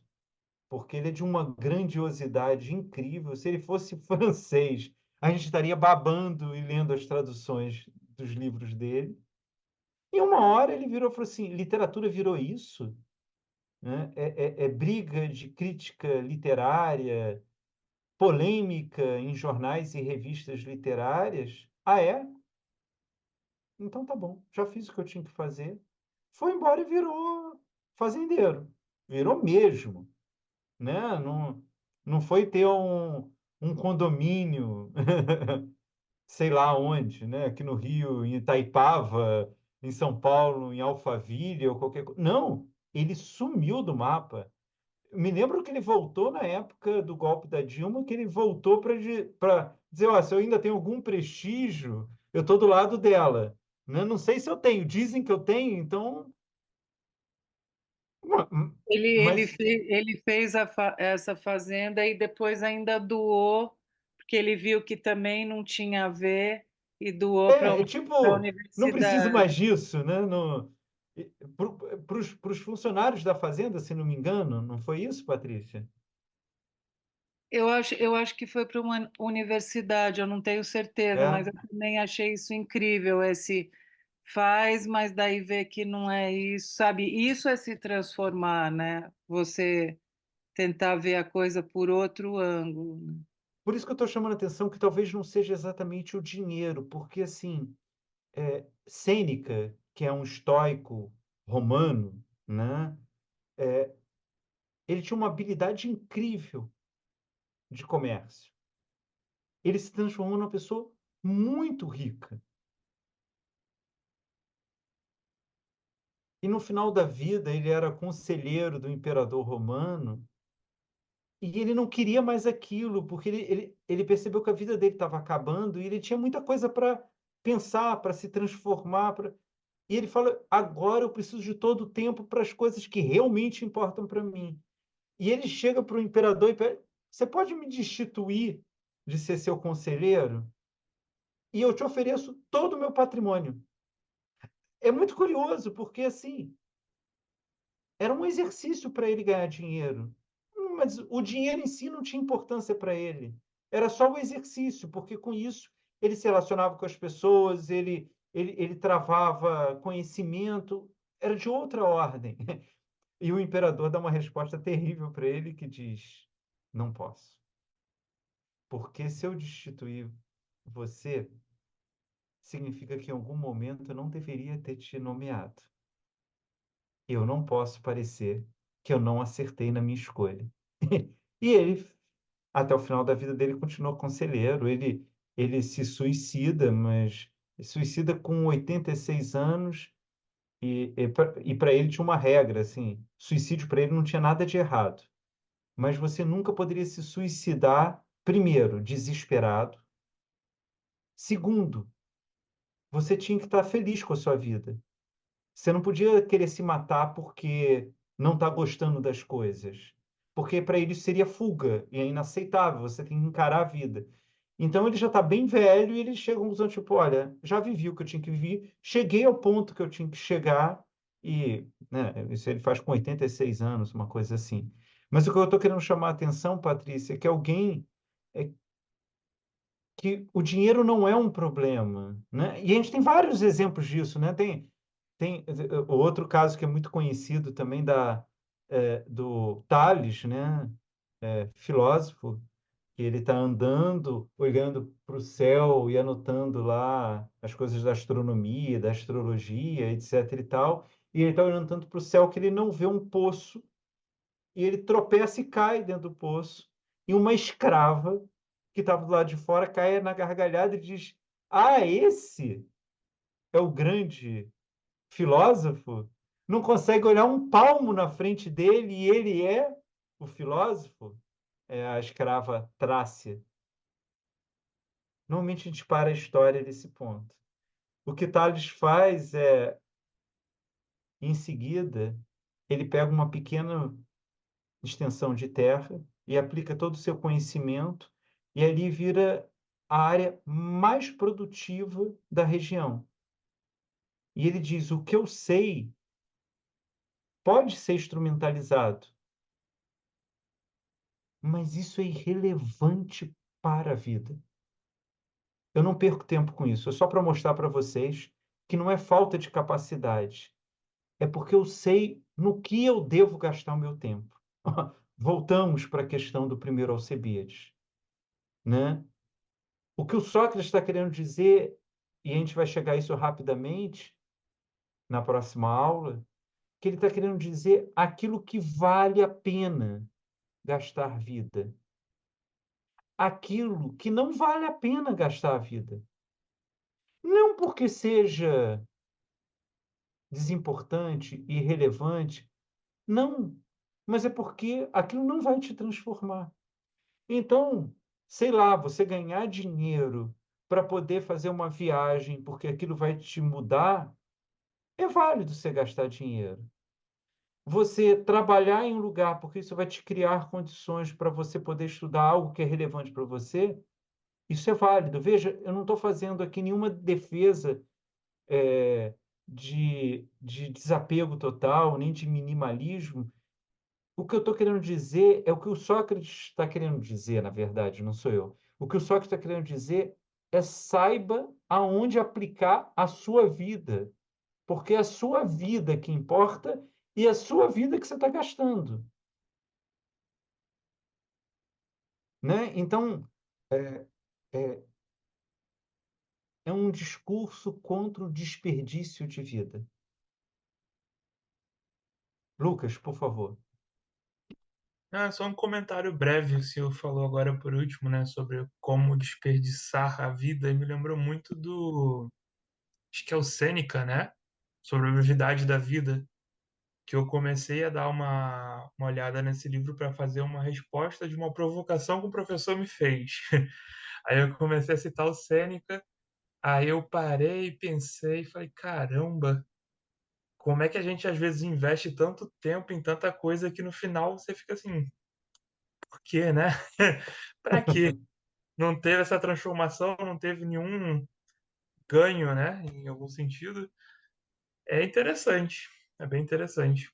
porque ele é de uma grandiosidade incrível. Se ele fosse francês, a gente estaria babando e lendo as traduções dos livros dele. E uma hora ele virou e falou assim: literatura virou isso? Né? É briga de crítica literária, polêmica em jornais e revistas literárias. Ah, é? Então tá bom, já fiz o que eu tinha que fazer. Foi embora e virou fazendeiro. Virou mesmo, né? Não, não foi ter um condomínio, sei lá onde, né? Aqui no Rio, em Itaipava, em São Paulo, em Alphaville ou qualquer coisa. Não, ele sumiu do mapa. Me lembro que ele voltou na época do golpe da Dilma, que ele voltou para dizer, ó, se eu ainda tenho algum prestígio, eu estou do lado dela. Né? Não sei se eu tenho, dizem que eu tenho, então. Mas Ele fez essa fazenda e depois ainda doou, porque ele viu que também não tinha a ver e doou para é uma pra tipo, não preciso universidade. mais disso, né? No, para os funcionários da Fazenda, se não me engano, não foi isso, Patrícia? Eu acho que foi para uma universidade, eu não tenho certeza, É. mas eu também achei isso incrível, esse faz, mas daí vê que não é isso, sabe? Isso é se transformar, né? Você tentar ver a coisa por outro ângulo, né? Por isso que eu estou chamando a atenção que talvez não seja exatamente o dinheiro, porque assim, Sêneca, que é um estoico romano, né? Ele tinha uma habilidade incrível de comércio. Ele se transformou numa pessoa muito rica. e no final da vida ele era conselheiro do imperador romano, e ele não queria mais aquilo, porque ele percebeu que a vida dele estava acabando e ele tinha muita coisa para pensar, para se transformar, e ele fala: "Agora eu preciso de todo o tempo para as coisas que realmente importam para mim". E ele chega para o imperador e pede: "Você pode me destituir de ser seu conselheiro? E eu te ofereço todo o meu patrimônio". É muito curioso, porque, assim, era um exercício para ele ganhar dinheiro, mas o dinheiro em si não tinha importância para ele. Era só o exercício, porque com isso ele se relacionava com as pessoas, ele travava conhecimento, era de outra ordem. E o imperador dá uma resposta terrível para ele que diz: "Não posso, porque se eu destituir você, significa que em algum momento eu não deveria ter te nomeado. Eu não posso parecer que eu não acertei na minha escolha". E ele, até o final da vida dele, continuou conselheiro. Ele se suicida, mas suicida com 86 anos e para ele tinha uma regra, assim, suicídio para ele não tinha nada de errado, mas você nunca poderia se suicidar, primeiro, desesperado, segundo, você tinha que estar feliz com a sua vida. Você não podia querer se matar porque não está gostando das coisas, porque para ele isso seria fuga e é inaceitável, você tem que encarar a vida. Então ele já está bem velho e ele chega a uma conclusão tipo: "Olha, já vivi o que eu tinha que viver, cheguei ao ponto que eu tinha que chegar", e, né, isso ele faz com 86 anos, uma coisa assim. Mas o que eu estou querendo chamar a atenção, Patrícia, é que alguém, eh, que o dinheiro não é um problema, né, e a gente tem vários exemplos disso, né, tem o outro caso que é muito conhecido também do Tales, né, filósofo, que ele está andando, olhando para o céu e anotando lá as coisas da astronomia, da astrologia, etc e tal, e ele está olhando tanto para o céu que ele não vê um poço, e ele tropeça e cai dentro do poço, e uma escrava que estava do lado de fora cai na gargalhada e diz: "Ah, esse é o grande filósofo, não consegue olhar um palmo na frente dele e ele é o filósofo?". É a escrava Trácia. Normalmente a gente para a história nesse ponto. O que Tales faz é, em seguida, ele pega uma pequena extensão de terra e aplica todo o seu conhecimento, e ali vira a área mais produtiva da região. E ele diz: "O que eu sei pode ser instrumentalizado, mas isso é irrelevante para a vida. Eu não perco tempo com isso, é só para mostrar para vocês que não é falta de capacidade, é porque eu sei no que eu devo gastar o meu tempo". Voltamos para a questão do primeiro Alcebiades, né? O que o Sócrates está querendo dizer, e a gente vai chegar a isso rapidamente na próxima aula, que ele está querendo dizer aquilo que vale a pena gastar vida, aquilo que não vale a pena gastar a vida. Não porque seja desimportante, irrelevante, não, mas é porque aquilo não vai te transformar. Então, sei lá, você ganhar dinheiro para poder fazer uma viagem, porque aquilo vai te mudar, é válido você gastar dinheiro. Você trabalhar em um lugar, porque isso vai te criar condições para você poder estudar algo que é relevante para você, isso é válido. Veja, eu não estou fazendo aqui nenhuma defesa, de desapego total, nem de minimalismo. O que eu estou querendo dizer é o que o Sócrates está querendo dizer, na verdade, não sou eu. O que o Sócrates está querendo dizer é: saiba aonde aplicar a sua vida, porque é a sua vida que importa e é a sua vida que você está gastando, né? Então, é, é, é um discurso contra o desperdício de vida. Lucas, por favor. Ah, só um comentário breve, o senhor falou agora por último, né, sobre como desperdiçar a vida, e me lembrou muito do, acho que é o Sêneca, né, sobre a brevidade da vida. que eu comecei a dar uma olhada nesse livro para fazer uma resposta de uma provocação que o professor me fez. Aí eu comecei a citar o Sêneca, aí eu parei, pensei e falei, caramba, como é que a gente às vezes investe tanto tempo em tanta coisa que no final você fica assim, por quê, né? Para quê? Não teve essa transformação, não teve nenhum ganho, né? Em algum sentido. É interessante, é bem interessante.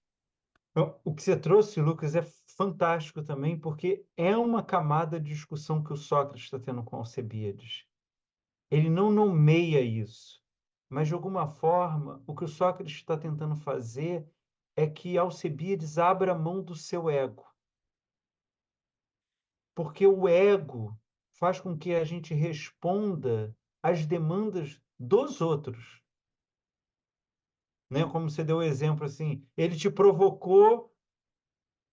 Então, o que você trouxe, Lucas, é fantástico também, porque é uma camada de discussão que o Sócrates está tendo com Alcebiades. Ele não nomeia isso, mas de alguma forma, o que o Sócrates está tentando fazer é que Alcebiades abra mão do seu ego, porque o ego faz com que a gente responda às demandas dos outros, né? Como você deu o exemplo assim, ele te provocou,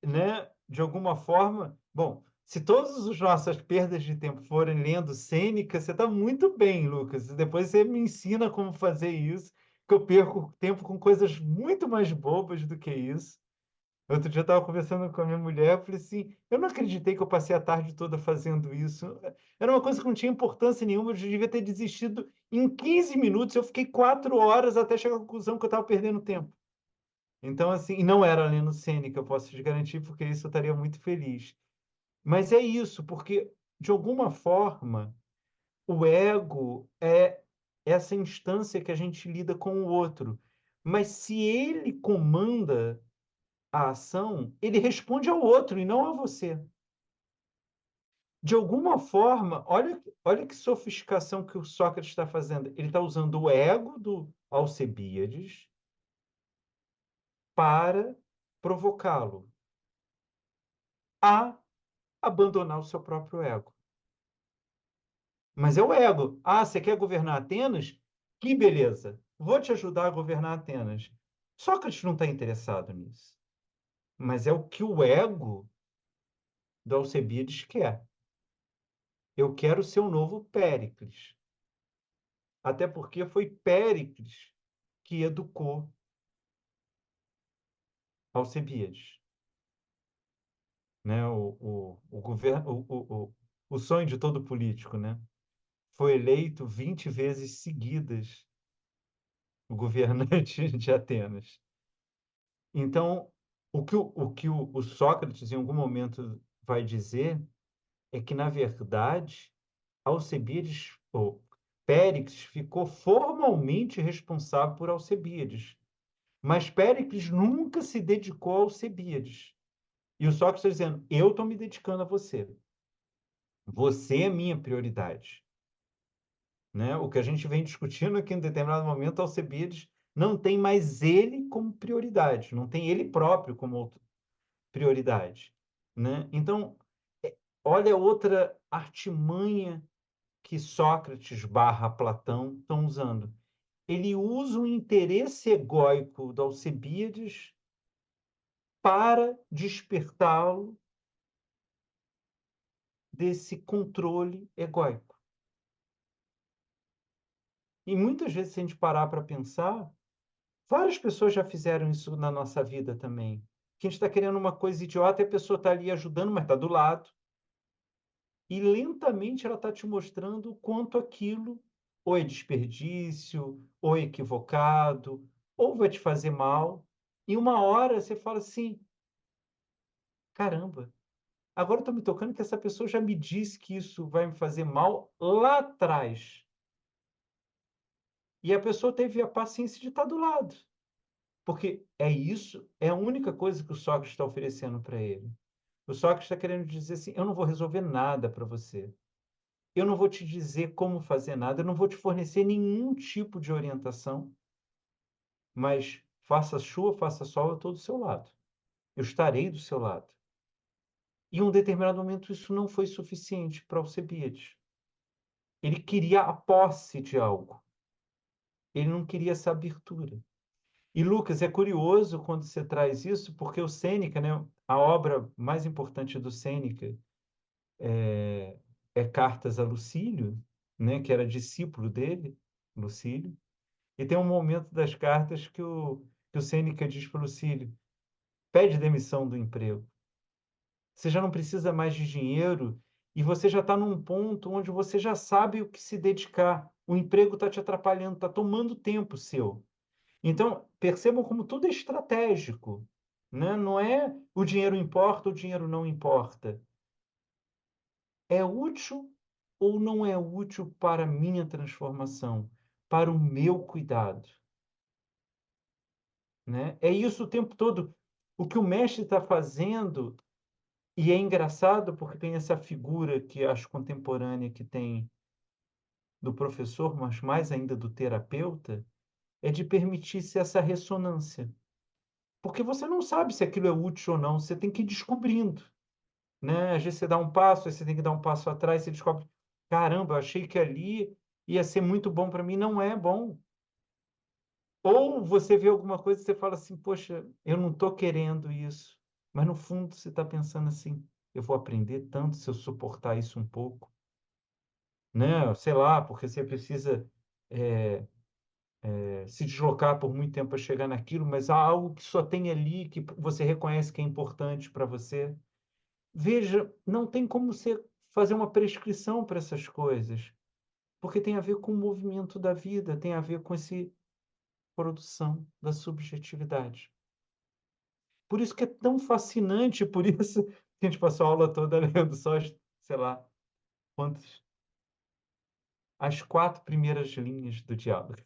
né, de alguma forma. Bom, se todas as nossas perdas de tempo forem lendo Sêneca, você está muito bem, Lucas. Depois você me ensina como fazer isso, que eu perco tempo com coisas muito mais bobas do que isso. Outro dia eu estava conversando com a minha mulher, eu falei assim, eu não acreditei que eu passei a tarde toda fazendo isso. Era uma coisa que não tinha importância nenhuma, eu devia ter desistido em 15 minutos, eu fiquei 4 horas até chegar à conclusão que eu estava perdendo tempo. Então, assim, e não era lendo Sêneca, eu posso te garantir, porque isso eu estaria muito feliz. Mas é isso, porque, de alguma forma, o ego é essa instância que a gente lida com o outro. Mas se ele comanda a ação, ele responde ao outro e não a você. De alguma forma, olha que sofisticação que o Sócrates está fazendo. Ele está usando o ego do Alcebíades para provocá-lo a abandonar o seu próprio ego. Mas é o ego. Ah, você quer governar Atenas? Que beleza. Vou te ajudar a governar Atenas. Sócrates não está interessado nisso. Mas é o que o ego do Alcebiades quer. Eu quero ser o novo Péricles. Até porque foi Péricles que educou Alcebiades. Né? O sonho de todo político, né? Foi eleito 20 vezes seguidas o governante de Atenas. Então, o Sócrates, em algum momento, vai dizer é que, na verdade, Alcebiades, ou Péricles, ficou formalmente responsável por Alcebiades. Mas Péricles nunca se dedicou a Alcebiades. E o Sócrates está dizendo: eu estou me dedicando a você. Você é minha prioridade. Né? O que a gente vem discutindo é que, em determinado momento, Alcebiades não tem mais ele como prioridade, não tem ele próprio como prioridade. Né? Então, olha outra artimanha que Sócrates barra Platão estão usando. Ele usa o interesse egóico do Alcebiades para despertá-lo desse controle egóico. E muitas vezes, se a gente parar para pensar, várias pessoas já fizeram isso na nossa vida também. Que a gente está querendo uma coisa idiota e a pessoa está ali ajudando, mas está do lado. E lentamente ela está te mostrando o quanto aquilo ou é desperdício, ou é equivocado, ou vai te fazer mal. E uma hora você fala assim: caramba, agora estou me tocando que essa pessoa já me disse que isso vai me fazer mal lá atrás. E a pessoa teve a paciência de estar do lado. Porque é isso, é a única coisa que o Sócrates está oferecendo para ele. O Sócrates está querendo dizer assim: eu não vou resolver nada para você. Eu não vou te dizer como fazer nada, eu não vou te fornecer nenhum tipo de orientação, mas faça chuva, faça sol, eu estou do seu lado. Eu estarei do seu lado. E em um determinado momento isso não foi suficiente para Alcebiades. Ele queria a posse de algo. Ele não queria essa abertura. E, Lucas, é curioso quando você traz isso, porque o Sêneca, né, a obra mais importante do Sêneca é Cartas a Lucílio, né, que era discípulo dele, Lucílio, e tem um momento das cartas que o Sêneca diz para Lucílio: pede demissão do emprego. Você já não precisa mais de dinheiro e você já está num ponto onde você já sabe o que se dedicar. O emprego está te atrapalhando, está tomando tempo seu. Então, percebam como tudo é estratégico, né? Não é o dinheiro importa, o dinheiro não importa. É útil ou não é útil para a minha transformação, para o meu cuidado, né? É isso o tempo todo. O que o mestre está fazendo, e é engraçado porque tem essa figura que acho contemporânea que tem do professor, mas mais ainda do terapeuta, é de permitir-se essa ressonância. Porque você não sabe se aquilo é útil ou não, você tem que ir descobrindo, né? Às vezes você dá um passo, aí você tem que dar um passo atrás, você descobre, caramba, eu achei que ali ia ser muito bom para mim, não é bom. Ou você vê alguma coisa e você fala assim, poxa, eu não estou querendo isso. Mas no fundo você está pensando assim, eu vou aprender tanto se eu suportar isso um pouco, né? Sei lá, porque você precisa se deslocar por muito tempo para chegar naquilo, mas há algo que só tem ali que você reconhece que é importante para você. Veja, não tem como você fazer uma prescrição para essas coisas, porque tem a ver com o movimento da vida, tem a ver com essa produção da subjetividade. Por isso que é tão fascinante, por isso que a gente passou a aula toda lendo só, sei lá, quantas, as 4 primeiras linhas do diálogo.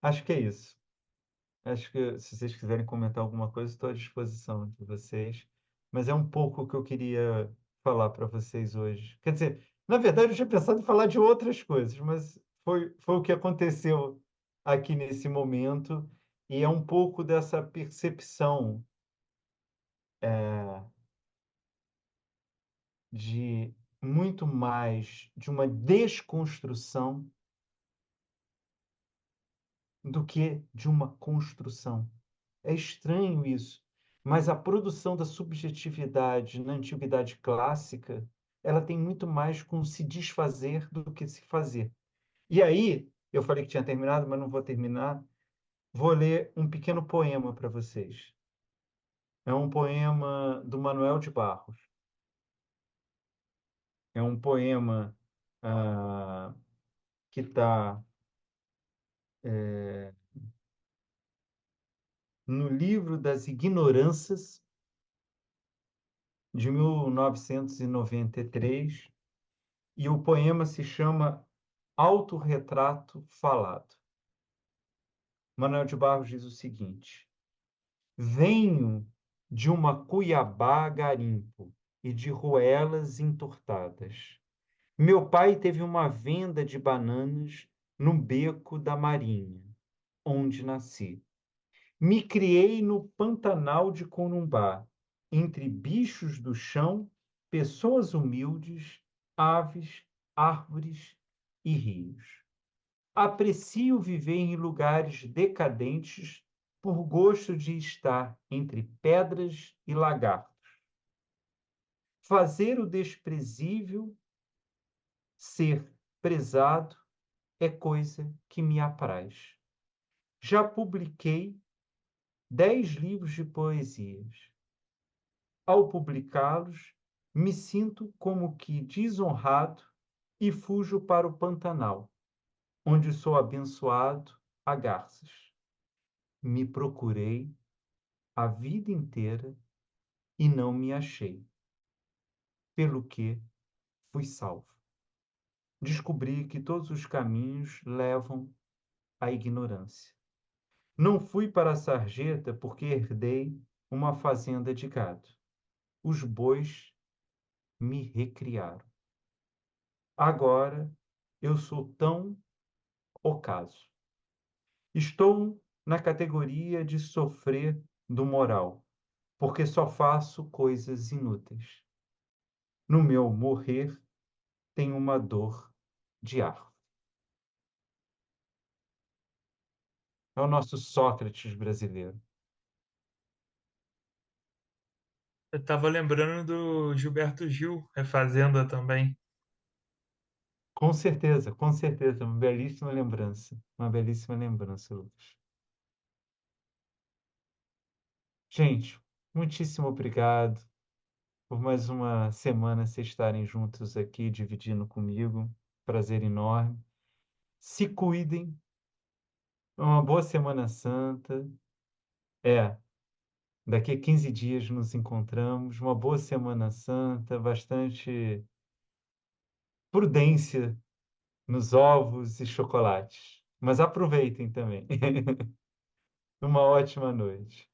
Acho que é isso. Acho que se vocês quiserem comentar alguma coisa, estou à disposição de vocês. Mas é um pouco o que eu queria falar para vocês hoje. Quer dizer, na verdade, eu tinha pensado em falar de outras coisas, mas foi o que aconteceu aqui nesse momento. E é um pouco dessa percepção de muito mais de uma desconstrução do que de uma construção. É estranho isso, mas a produção da subjetividade na antiguidade clássica, ela tem muito mais com se desfazer do que se fazer. E aí, eu falei que tinha terminado, mas não vou terminar. Vou ler um pequeno poema para vocês. É um poema do Manuel de Barros. É um poema que está no livro das Ignorâncias, de 1993, e o poema se chama Autorretrato Falado. Manuel de Barros diz o seguinte: venho de uma Cuiabá garimpo e de ruelas entortadas. Meu pai teve uma venda de bananas no beco da Marinha, onde nasci. Me criei no Pantanal de Corumbá, entre bichos do chão, pessoas humildes, aves, árvores e rios. Aprecio viver em lugares decadentes por gosto de estar entre pedras e lagartos. Fazer o desprezível ser prezado é coisa que me apraz. Já publiquei 10 livros de poesias. Ao publicá-los, me sinto como que desonrado e fujo para o Pantanal, onde sou abençoado a garças. Me procurei a vida inteira e não me achei, pelo que fui salvo. Descobri que todos os caminhos levam à ignorância. Não fui para a sarjeta porque herdei uma fazenda de gado. Os bois me recriaram. Agora eu sou tão ocaso. Estou na categoria de sofrer do moral, porque só faço coisas inúteis. No meu morrer tem uma dor de árvore. É o nosso Sócrates brasileiro. Eu estava lembrando do Gilberto Gil, Refazenda também. Com certeza, uma belíssima lembrança, Lucas. Gente, muitíssimo obrigado por mais uma semana vocês estarem juntos aqui, dividindo comigo. Prazer enorme. Se cuidem. Uma boa Semana Santa. É, daqui a 15 dias nos encontramos. Uma boa Semana Santa, bastante prudência nos ovos e chocolates. Mas aproveitem também. Uma ótima noite.